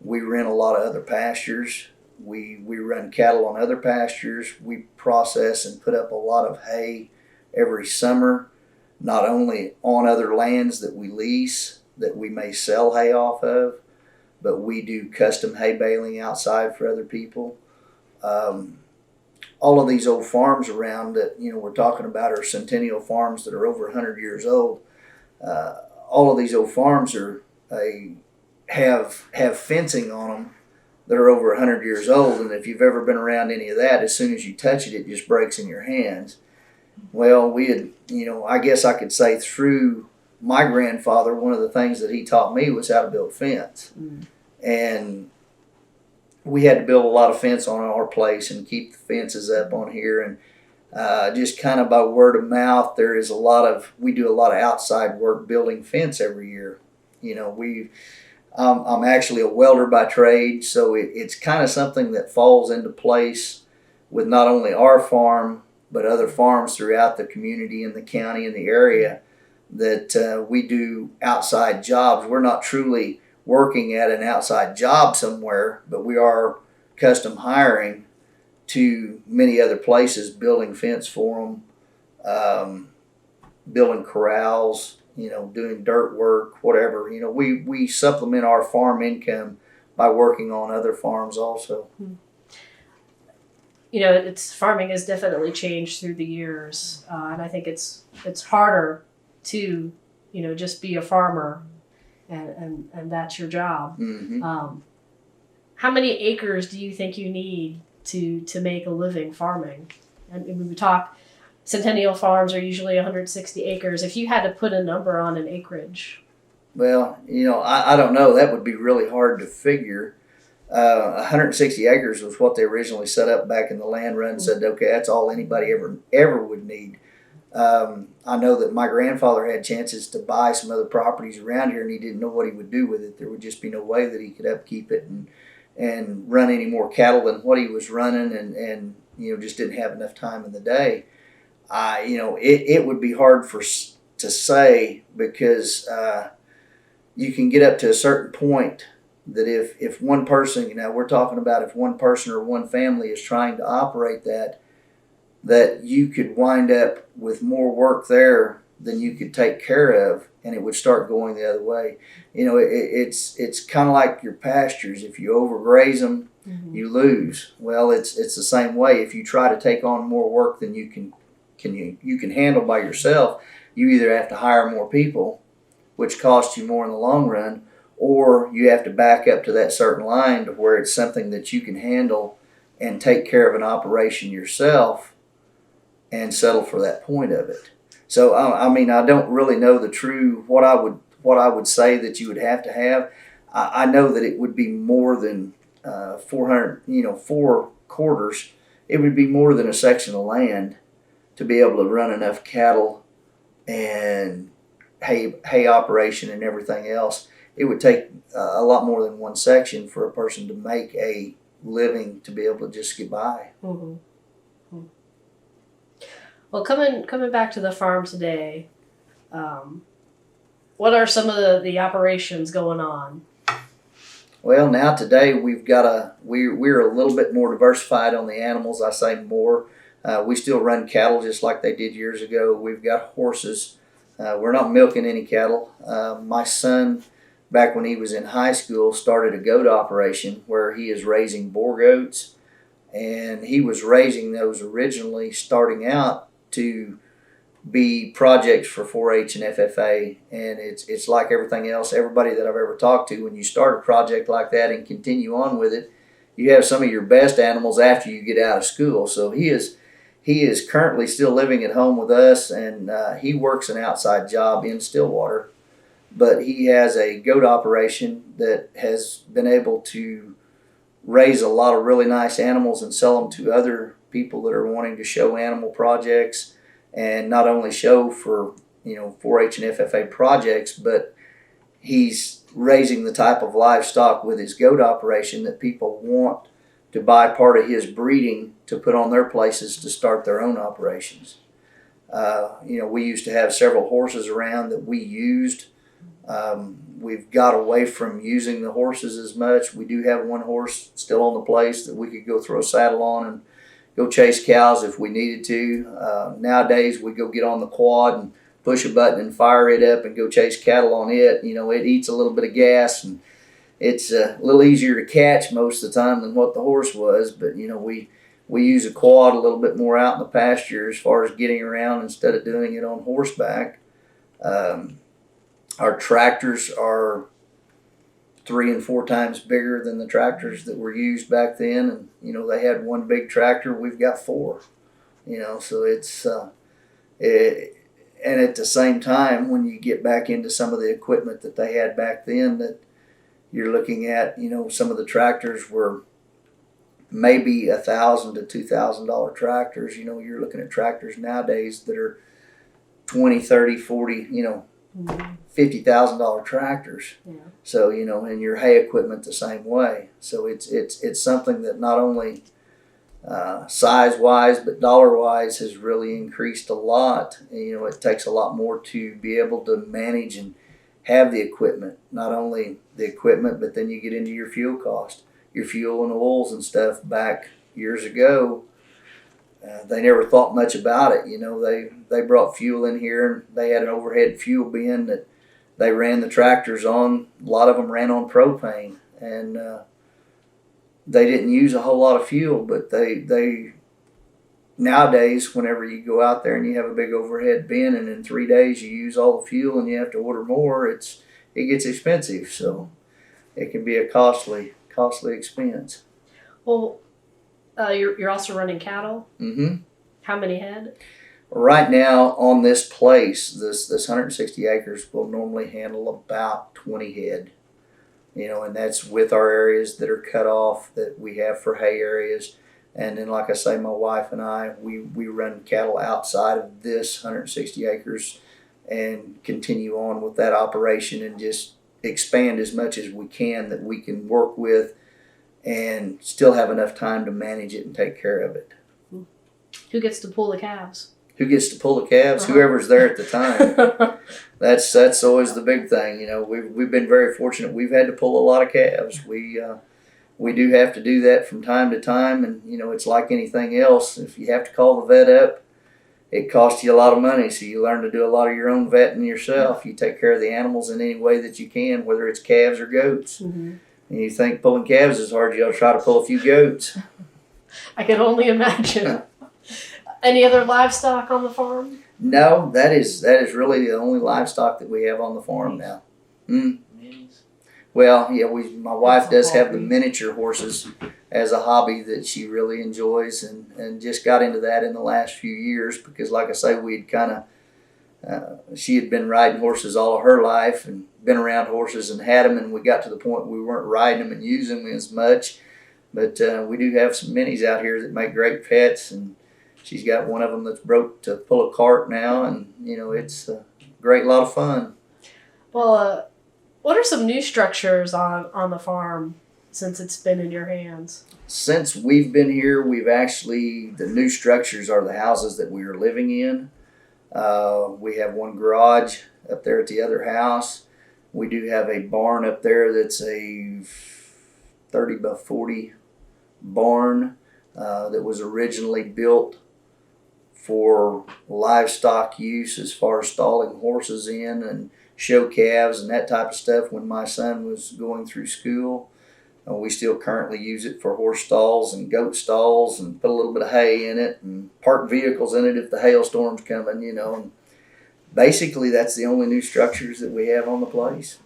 S3: We rent a lot of other pastures. We run cattle on other pastures. We process and put up a lot of hay every summer, not only on other lands that we lease that we may sell hay off of, but we do custom hay baling outside for other people. All of these old farms around that we're talking about are Centennial farms that are over 100 years old. All of these old farms have fencing on them that are over 100 years old, and if you've ever been around any of that, as soon as you touch it, it just breaks in your hands. Well, we had, I guess I could say through my grandfather, one of the things that he taught me was how to build fence. And we had to build a lot of fence on our place and keep the fences up on here. And just kind of by word of mouth, we do a lot of outside work building fence every year. I'm actually a welder by trade, so it's kind of something that falls into place with not only our farm, but other farms throughout the community and the county and the area, that we do outside jobs. We're not truly working at an outside job somewhere, but we are custom hiring to many other places, building fence for them, building corrals, doing dirt work, whatever. We supplement our farm income by working on other farms also.
S1: Farming has definitely changed through the years, and I think it's harder to just be a farmer and that's your job. How many acres do you think you need to make a living farming? And when we talk, Centennial farms are usually 160 acres. If you had to put a number on an acreage,
S3: well, I don't know. That would be really hard to figure. 160 acres was what they originally set up back in the land run. Said, okay, that's all anybody ever would need. I know that my grandfather had chances to buy some other properties around here, and he didn't know what he would do with it. There would just be no way that he could upkeep it and run any more cattle than what he was running, and just didn't have enough time in the day. It would be hard to say, because you can get up to a certain point that if one person, we're talking about if one person or one family is trying to operate that, that you could wind up with more work there than you could take care of, and it would start going the other way. It's kind of like your pastures. If you overgraze them, you lose. Well, it's the same way. If you try to take on more work than you can handle by yourself, you either have to hire more people, which costs you more in the long run, or you have to back up to that certain line to where it's something that you can handle and take care of an operation yourself and settle for that point of it. So I don't really know the true what I would say that you would have to have. I know that it would be more than 400, 4 quarters. It would be more than a section of land to be able to run enough cattle and hay operation and everything else. It would take a lot more than one section for a person to make a living to be able to just get by.
S1: Mm-hmm. Well, coming back to the farm today, what are some of the operations going on?
S3: Well, now today we're a little bit more diversified on the animals. I say more. We still run cattle just like they did years ago. We've got horses. We're not milking any cattle. My son, back when he was in high school, started a goat operation where he is raising boar goats, and he was raising those originally starting out to be projects for 4-H and FFA, and it's like everything else. Everybody that I've ever talked to, when you start a project like that and continue on with it, you have some of your best animals after you get out of school. So he is currently still living at home with us, and he works an outside job in Stillwater. But he has a goat operation that has been able to raise a lot of really nice animals and sell them to other people that are wanting to show animal projects, and not only show for 4-H and FFA projects, but he's raising the type of livestock with his goat operation that people want to buy part of his breeding to put on their places to start their own operations. We used to have several horses around that we used. We've got away from using the horses as much. We do have one horse still on the place that we could go throw a saddle on and go chase cows if we needed to. Nowadays we go get on the quad and push a button and fire it up and go chase cattle on it. It eats a little bit of gas, and it's a little easier to catch most of the time than what the horse was. But we use a quad a little bit more out in the pasture as far as getting around instead of doing it on horseback. Our tractors are 3 and 4 times bigger than the tractors that were used back then, and they had one big tractor. We've got 4. So it's and at the same time, when you get back into some of the equipment that they had back then, that you're looking at, some of the tractors were maybe $1,000 to $2,000 tractors. You're looking at tractors nowadays that are $20, $30, $40, $50,000 tractors. Yeah. So and your hay equipment the same way. So it's something that not only size wise but dollar wise has really increased a lot. It takes a lot more to be able to manage and have the equipment. Not only the equipment, but then you get into your fuel cost, your fuel and oils and stuff. Back years ago, they never thought much about it. They brought fuel in here, and they had an overhead fuel bin that they ran the tractors on. A lot of them ran on propane, and they didn't use a whole lot of fuel. But they nowadays, whenever you go out there and you have a big overhead bin, and in 3 days you use all the fuel and you have to order more, it gets expensive. So it can be a costly expense.
S1: Well, you're also running cattle? Mm-hmm. How many head?
S3: Right now on this place, this 160 acres will normally handle about 20 head. And that's with our areas that are cut off that we have for hay areas. And then, like I say, my wife and I, we run cattle outside of this 160 acres and continue on with that operation and just expand as much as we can that we can work with and still have enough time to manage it and take care of it.
S1: Who gets to pull the calves?
S3: Who gets to pull the calves? Uh-huh. Whoever's there at the time. That's always the big thing. We've been very fortunate. We've had to pull a lot of calves. We we do have to do that from time to time, and it's like anything else. If you have to call the vet up, it costs you a lot of money, so you learn to do a lot of your own vetting yourself. You take care of the animals in any way that you can, whether it's calves or goats.
S1: Mm-hmm.
S3: And you think pulling calves is hard, you'll try to pull a few goats.
S1: I can only imagine. Any other livestock on the farm?
S3: No, that is really the only livestock that we have on the farm now. Well, yeah, my wife does have the miniature horses as a hobby that she really enjoys, and just got into that in the last few years because, like I say, we'd kind of she had been riding horses all of her life and been around horses and had them, and we got to the point we weren't riding them and using them as much. But we do have some minis out here that make great pets, and she's got one of them that's broke to pull a cart now, and it's a great lot of fun.
S1: Well, what are some new structures on the farm since it's been in your hands?
S3: Since we've been here, the new structures are the houses that we are living in. We have one garage up there at the other house. We do have a barn up there that's a 30 by 40 barn that was originally built for livestock use as far as stalling horses in and show calves and that type of stuff when my son was going through school. We still currently use it for horse stalls and goat stalls and put a little bit of hay in it and park vehicles in it if the hailstorm's coming, And basically, that's the only new structures that we have on the place.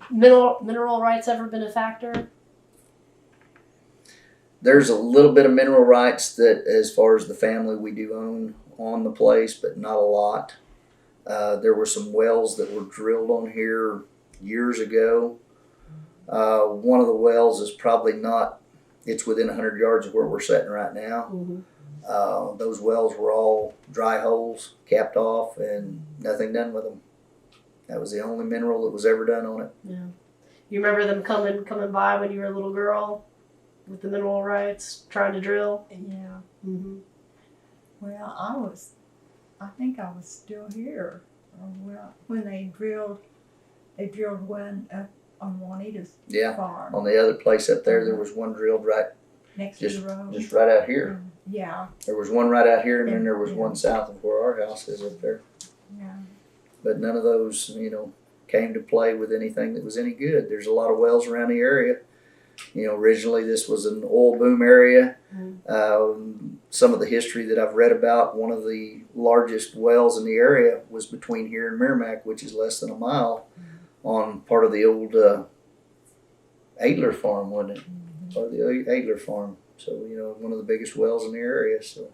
S1: Mineral rights ever been a factor?
S3: There's a little bit of mineral rights that, as far as the family, we do own on the place, but not a lot. There were some wells that were drilled on here years ago. One of the wells is probably not, it's within 100 yards of where we're sitting right now.
S1: Mm-hmm.
S3: Those wells were all dry holes, capped off, and nothing done with them. That was the only mineral that was ever done on it.
S1: Yeah. You remember them coming by when you were a little girl with the mineral rights, trying to drill?
S2: Yeah.
S1: Mm-hmm.
S2: Well, I think I was still here. When they drilled one up on Juanita's farm.
S3: On the other place up there was one drilled right
S2: next to the road.
S3: Just right out here.
S2: Yeah.
S3: There was one right out here, and then there was one south of where our house is up there.
S2: Yeah.
S3: But none of those, came to play with anything that was any good. There's a lot of wells around the area. Originally this was an oil boom area. Some of the history that I've read about, one of the largest wells in the area was between here and Meramec, which is less than a mile, on part of the old Adler farm, wasn't it? Part of the Adler farm. So, one of the biggest wells in the area. So,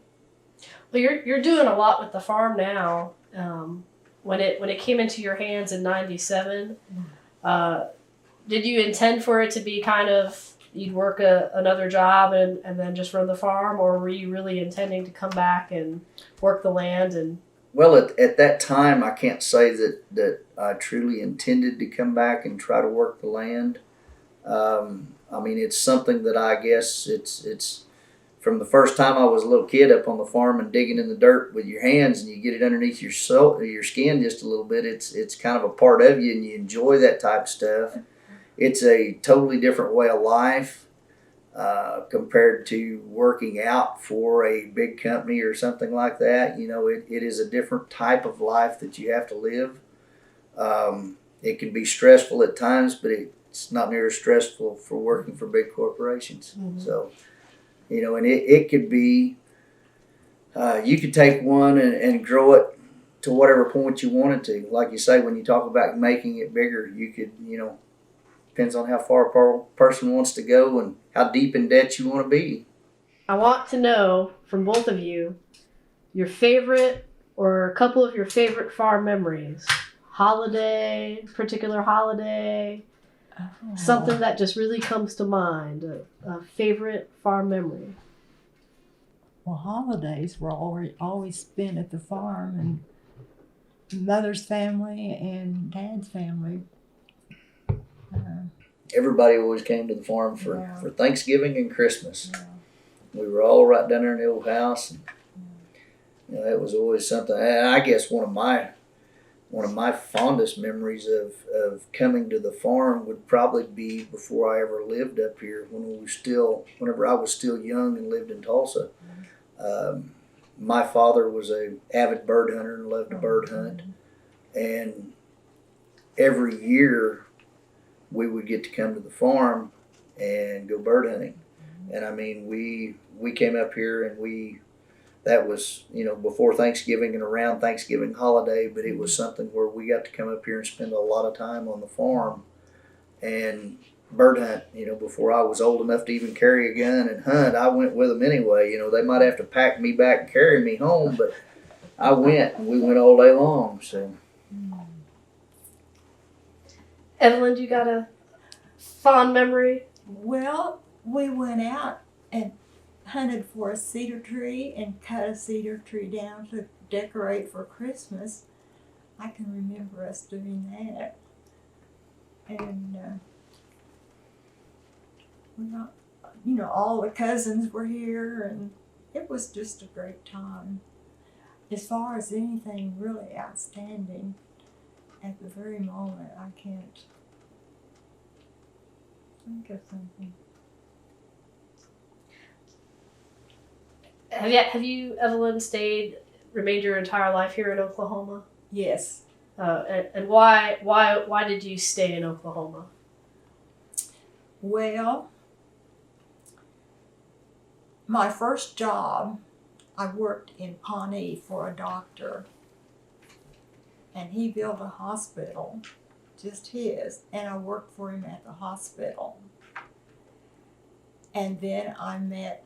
S1: well, you're doing a lot with the farm now. When it came into your hands in '97, did you intend for it to be kind of you'd work another job and then just run the farm, or were you really intending to come back and work the land? And
S3: well, at that time, I can't say that I truly intended to come back and try to work the land. It's something that I guess it's from the first time I was a little kid up on the farm and digging in the dirt with your hands, and you get it underneath your skin just a little bit. It's kind of a part of you, and you enjoy that type of stuff. It's a totally different way of life compared to working out for a big company or something like that. It is a different type of life that you have to live. It can be stressful at times, but it's not near as stressful for working for big corporations.
S1: Mm-hmm.
S3: So, and it could be, you could take one and grow it to whatever point you wanted to. Like you say, when you talk about making it bigger, you could, depends on how far a person wants to go and how deep in debt you want to be.
S1: I want to know from both of you your favorite or a couple of your favorite farm memories. Particular holiday, something that just really comes to mind, a favorite farm memory.
S2: Well, holidays were always spent at the farm, and Mother's family and Dad's family.
S3: Everybody always came to the farm for Thanksgiving and Christmas. Yeah. We were all right down there in the old house. And, it was always something. And I guess one of one of my fondest memories of coming to the farm would probably be before I ever lived up here, whenever I was still young and lived in Tulsa. My father was a avid bird hunter and loved to bird hunt, and every year we would get to come to the farm and go bird hunting. And I mean, we came up here and that was, before Thanksgiving and around Thanksgiving holiday, but it was something where we got to come up here and spend a lot of time on the farm and bird hunt. Before I was old enough to even carry a gun and hunt, I went with them anyway. They might have to pack me back and carry me home, but I went, and we went all day long. So,
S1: Evelyn, you got a fond memory?
S2: Well, we went out and hunted for a cedar tree and cut a cedar tree down to decorate for Christmas. I can remember us doing that. And we got, all the cousins were here, and it was just a great time. As far as anything really outstanding, at the very moment, I can't think of something.
S1: Have you, Evelyn, remained your entire life here in Oklahoma?
S2: Yes.
S1: And why did you stay in Oklahoma?
S2: Well, my first job, I worked in Pawnee for a doctor, and he built a hospital, just his, and I worked for him at the hospital. And then I met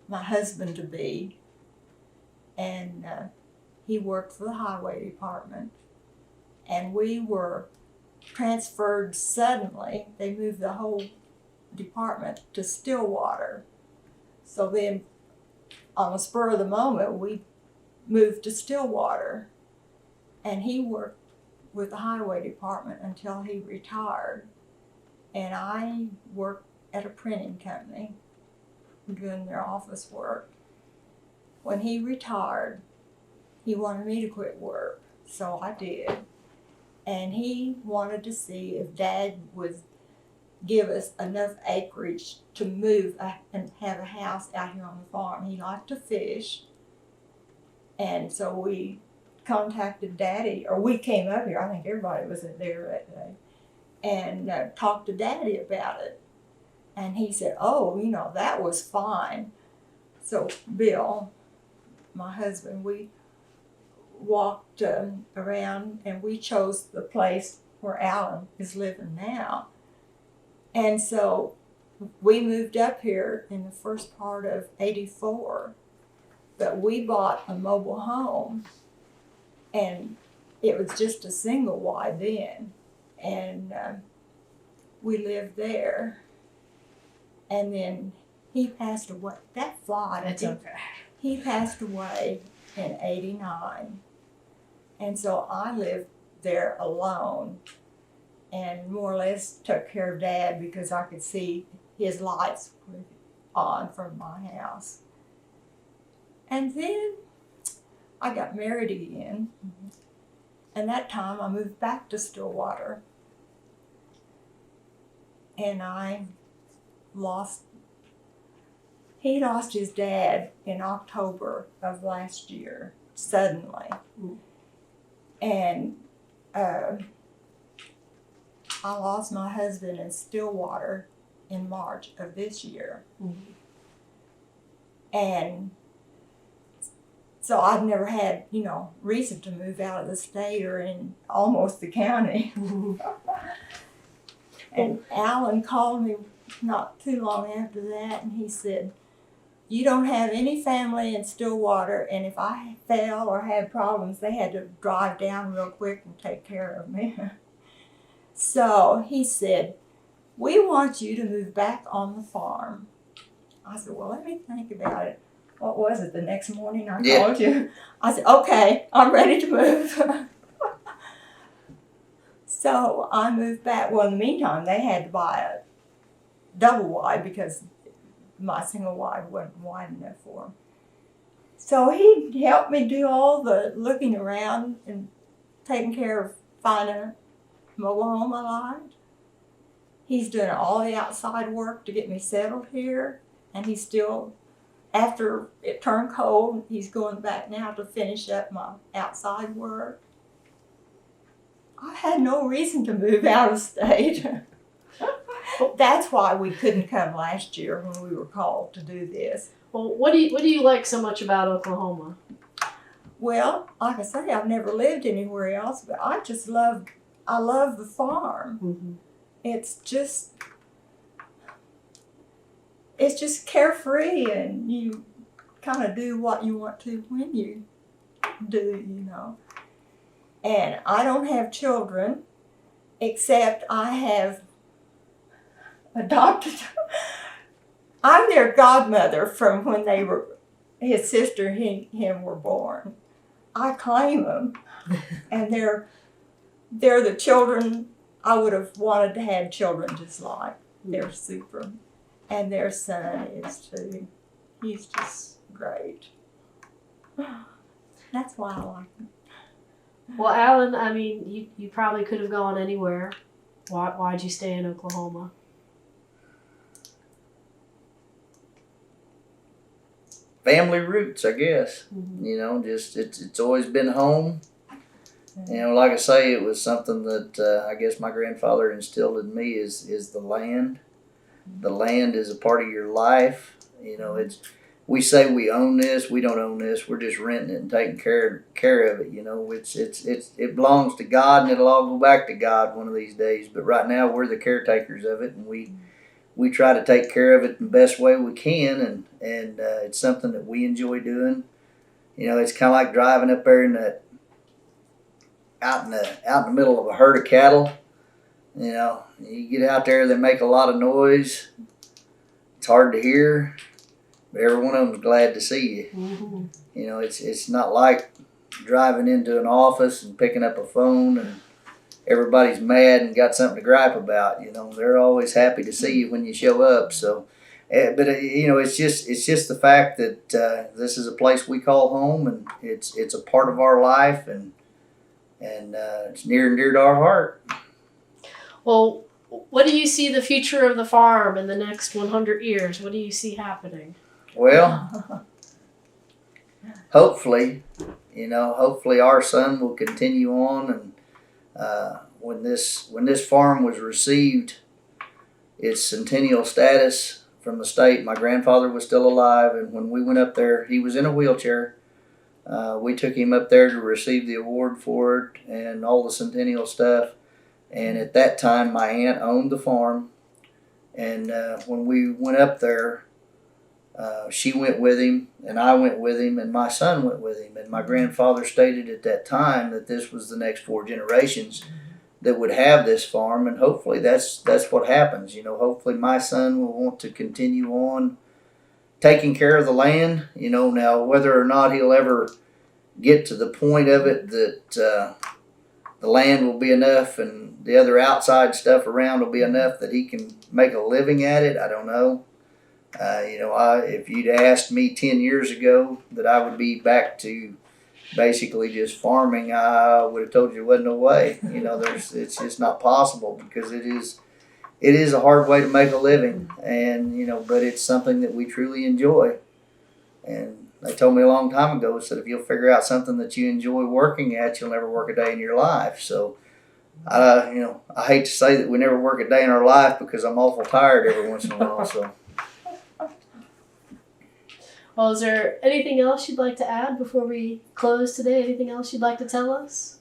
S2: my husband-to-be, and he worked for the highway department, and we were transferred suddenly. They moved the whole department to Stillwater. So then, on the spur of the moment, we moved to Stillwater, and he worked with the highway department until he retired, and I worked at a printing company doing their office work. When he retired, he wanted me to quit work, so I did. And he wanted to see if Dad would give us enough acreage to move and have a house out here on the farm. He liked to fish, and so we contacted Daddy, or we came up here, I think everybody was there that day, and talked to Daddy about it. And he said, oh, that was fine. So Bill, my husband, we walked around, and we chose the place where Allen is living now. And so we moved up here in the first part of '84, but we bought a mobile home, and it was just a single wide then, and we lived there. And then he passed away. That flight,
S1: It's okay.
S2: He passed away in '89. And so I lived there alone and more or less took care of Dad because I could see his lights were on from my house. And then I got married again. And that time I moved back to Stillwater. And he lost his dad in October of last year, suddenly. And I lost my husband in Stillwater in March of this year. And so I've never had, reason to move out of the state or in almost the county. And Allen called me not too long after that, and he said, you don't have any family in Stillwater, and if I fell or had problems, they had to drive down real quick and take care of me. So he said, we want you to move back on the farm. I said, well, let me think about it. What was it, the next morning I called you? I said, okay, I'm ready to move. So I moved back. Well, in the meantime, they had to buy a double wide because my single wide wasn't wide enough for them. So he helped me do all the looking around and taking care of finding a mobile home I liked. He's doing all the outside work to get me settled here, and he's still, after it turned cold, he's going back now to finish up my outside work. I had no reason to move out of state. That's why we couldn't come last year when we were called to do this.
S1: Well, what do you like so much about Oklahoma?
S2: Well, like I say, I've never lived anywhere else, but I love the farm.
S1: Mm-hmm.
S2: It's just carefree, and you kind of do what you want to when you do, you know. And I don't have children, except I have adopted. I'm their godmother from when they were, his sister and him were born. I claim them, and they're the children I would have wanted to have children just like. They're super. And their son is too. He's just great. That's why I like him.
S1: Well, Allen, I mean, you probably could have gone anywhere. Why'd you stay in Oklahoma?
S3: Family roots, I guess.
S1: Mm-hmm.
S3: You know, just it's always been home. You know, like I say, it was something that I guess my grandfather instilled in me is the land. The land is a part of your life. You know, we say we own this, we don't own this. We're just renting it and taking care of it. You know, it belongs to God, and it'll all go back to God one of these days. But right now, we're the caretakers of it, and we try to take care of it the best way we can, and it's something that we enjoy doing. You know, it's kind of like driving up there in that out in the middle of a herd of cattle. You know, you get out there, they make a lot of noise. It's hard to hear, but every one of them's glad to see you.
S1: Mm-hmm.
S3: You know, it's not like driving into an office and picking up a phone and everybody's mad and got something to gripe about. You know, they're always happy to see you when you show up. So, but you know, it's just the fact that this is a place we call home, and it's a part of our life, and it's near and dear to our heart.
S1: Well, what do you see the future of the farm in the next 100 years? What do you see happening?
S3: Well, hopefully our son will continue on, and when this farm was received its centennial status from the state, my grandfather was still alive, and when we went up there, he was in a wheelchair. We took him up there to receive the award for it and all the centennial stuff. And at that time, my aunt owned the farm. And when we went up there, she went with him, and I went with him, and my son went with him. And my grandfather stated at that time that this was the next 4 generations that would have this farm. And hopefully that's what happens. You know, hopefully my son will want to continue on taking care of the land. You know, now whether or not he'll ever get to the point of it that the land will be enough and the other outside stuff around will be enough that he can make a living at it, I don't know. You know, if you'd asked me 10 years ago that I would be back to basically just farming, I would have told you there wasn't no way. You know, it's just not possible, because it is a hard way to make a living, and you know, but it's something that we truly enjoy. And they told me a long time ago, said if you'll figure out something that you enjoy working at, you'll never work a day in your life. So, you know, I hate to say that we never work a day in our life, because I'm awful tired every once in a while. So.
S1: Well, is there anything else you'd like to add before we close today? Anything else you'd like to tell us?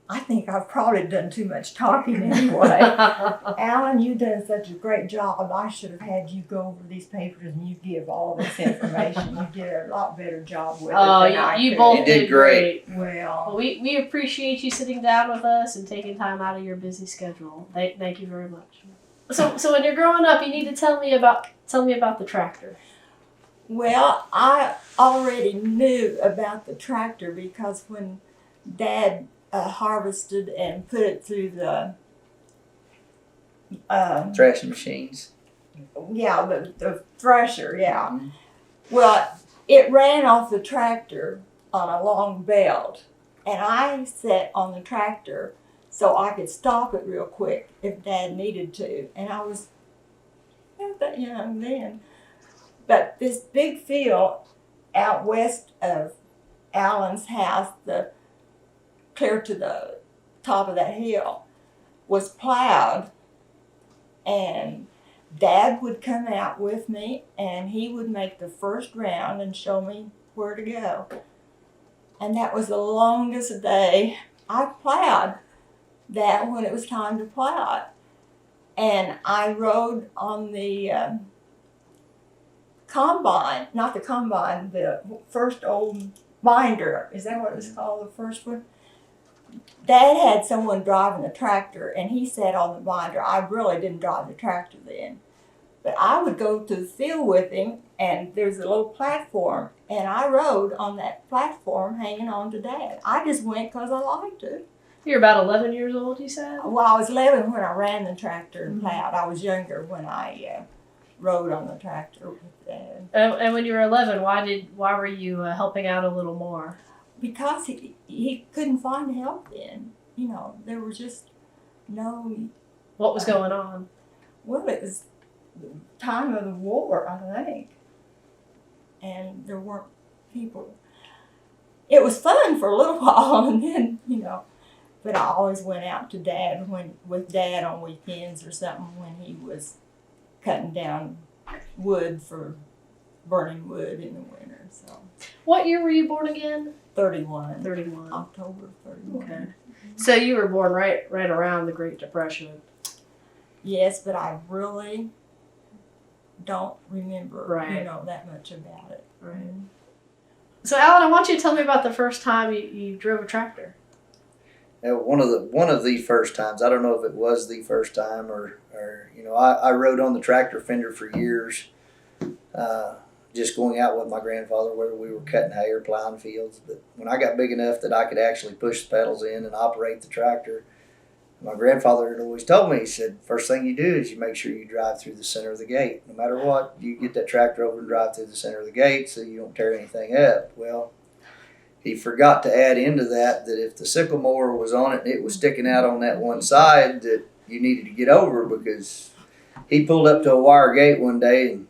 S2: I think I've probably done too much talking anyway. Allen, you've done such a great job. I should have had you go over these papers and you give all this information. You did a lot better job with it than I
S1: you
S2: could.
S1: both
S3: You did great.
S2: Well,
S1: we appreciate you sitting down with us and taking time out of your busy schedule. Thank you very much. So when you're growing up, you need to tell me about the tractor.
S2: well, I already knew about the tractor, because when Dad harvested and put it through the
S3: Thrashing machines.
S2: the thresher, yeah.
S3: Mm-hmm.
S2: Well, it ran off the tractor on a long belt, and I sat on the tractor so I could stop it real quick if Dad needed to. And I was not that young then. But this big field out west of Allen's house, clear to the top of that hill, was plowed, and Dad would come out with me, and he would make the first round and show me where to go. And that was the longest day I plowed that when it was time to plow it. And I rode on the combine, not the combine, the first old binder. Is that what it was called, the first one? Dad had someone driving the tractor, and he sat on the binder. I really didn't drive the tractor then. But I would go to the field with him, and there's a little platform, and I rode on that platform hanging on to Dad. I just went because I liked it.
S1: You're about 11 years old, you said?
S2: Well, I was 11 when I ran the tractor and plowed. I was younger when I rode on the tractor with Dad.
S1: And when you were 11, why were you helping out a little more?
S2: Because he couldn't find help then. You know, there was just no...
S1: What was going on?
S2: Well, it was the time of the war, I think. And there weren't people. It was fun for a little while, and then, you know, but I always went out to Dad with Dad on weekends or something when he was cutting down wood for burning wood in the winter. So.
S1: What year were you born again?
S2: 31.
S1: 31.
S2: October 31.
S1: Okay. So you were born right around the Great Depression.
S2: Yes, but I really don't remember,
S1: right.
S2: That much about it.
S1: Right. So Alan, I want you to tell me about the first time you drove a tractor.
S3: One of the first times. I don't know if it was the first time or I rode on the tractor fender for years, just going out with my grandfather, whether we were cutting hay or plowing fields. But when I got big enough that I could actually push the pedals in and operate the tractor, my grandfather had always told me, he said, first thing you do is you make sure you drive through the center of the gate. No matter what, you get that tractor over and drive through the center of the gate so you don't tear anything up. Well, he forgot to add into that if the sickle mower was on it and it was sticking out on that one side, that you needed to get over, because he pulled up to a wire gate one day and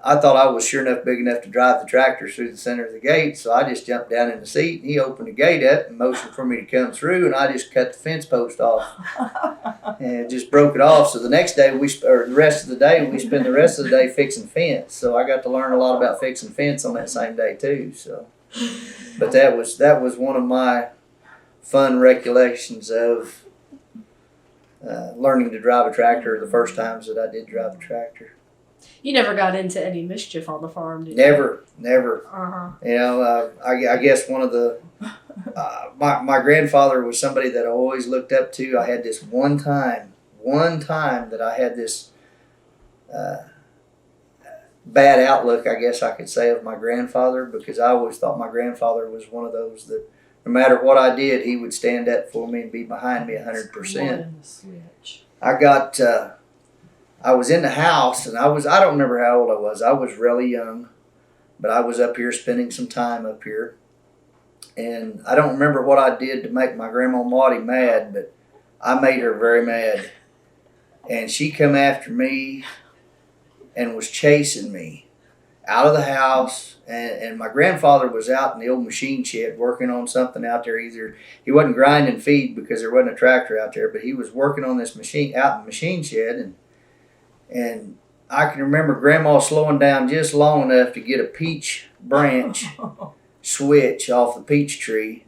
S3: I thought I was sure enough big enough to drive the tractor through the center of the gate, so I just jumped down in the seat and he opened the gate up and motioned for me to come through, and I just cut the fence post off and just broke it off. So the next day we spent the rest of the day fixing fence. So I got to learn a lot about fixing fence on that same day too. So, but that was one of my fun recollections of learning to drive a tractor. The first times that I did drive a tractor.
S1: You never got into any mischief on the farm, did you?
S3: Never.
S1: Uh-huh.
S3: I guess one of the my grandfather was somebody that I always looked up to. I had this one time that I had this bad outlook, I guess I could say, of my grandfather, because I always thought my grandfather was one of those that no matter what I did, he would stand up for me and be behind me 100%. I was in the house, and I don't remember how old I was. I was really young, but I was up here spending some time up here. And I don't remember what I did to make my grandma Maudie mad, but I made her very mad. And she come after me and was chasing me out of the house. And my grandfather was out in the old machine shed working on something out there. Either he wasn't grinding feed because there wasn't a tractor out there, but he was working on this machine out in the machine shed. And I can remember Grandma slowing down just long enough to get a peach branch switch off the peach tree.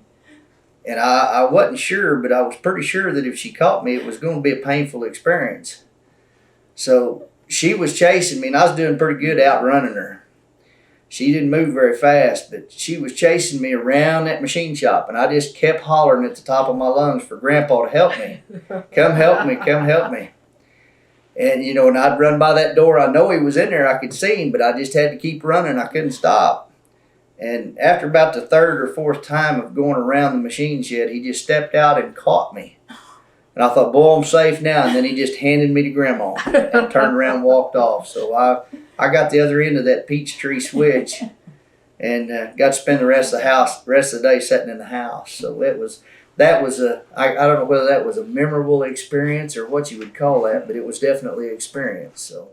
S3: And I wasn't sure, but I was pretty sure that if she caught me, it was going to be a painful experience. So she was chasing me, and I was doing pretty good outrunning her. She didn't move very fast, but she was chasing me around that machine shop, and I just kept hollering at the top of my lungs for Grandpa to help me. Come help me, come help me. And, and I'd run by that door. I know he was in there. I could see him, but I just had to keep running. I couldn't stop. And after about the third or fourth time of going around the machine shed, he just stepped out and caught me. And I thought, boy, I'm safe now. And then he just handed me to Grandma and turned around and walked off. So I got the other end of that peach tree switch and got to spend the rest of the day sitting in the house. So that was I don't know whether that was a memorable experience or what you would call that, but it was definitely an experience. So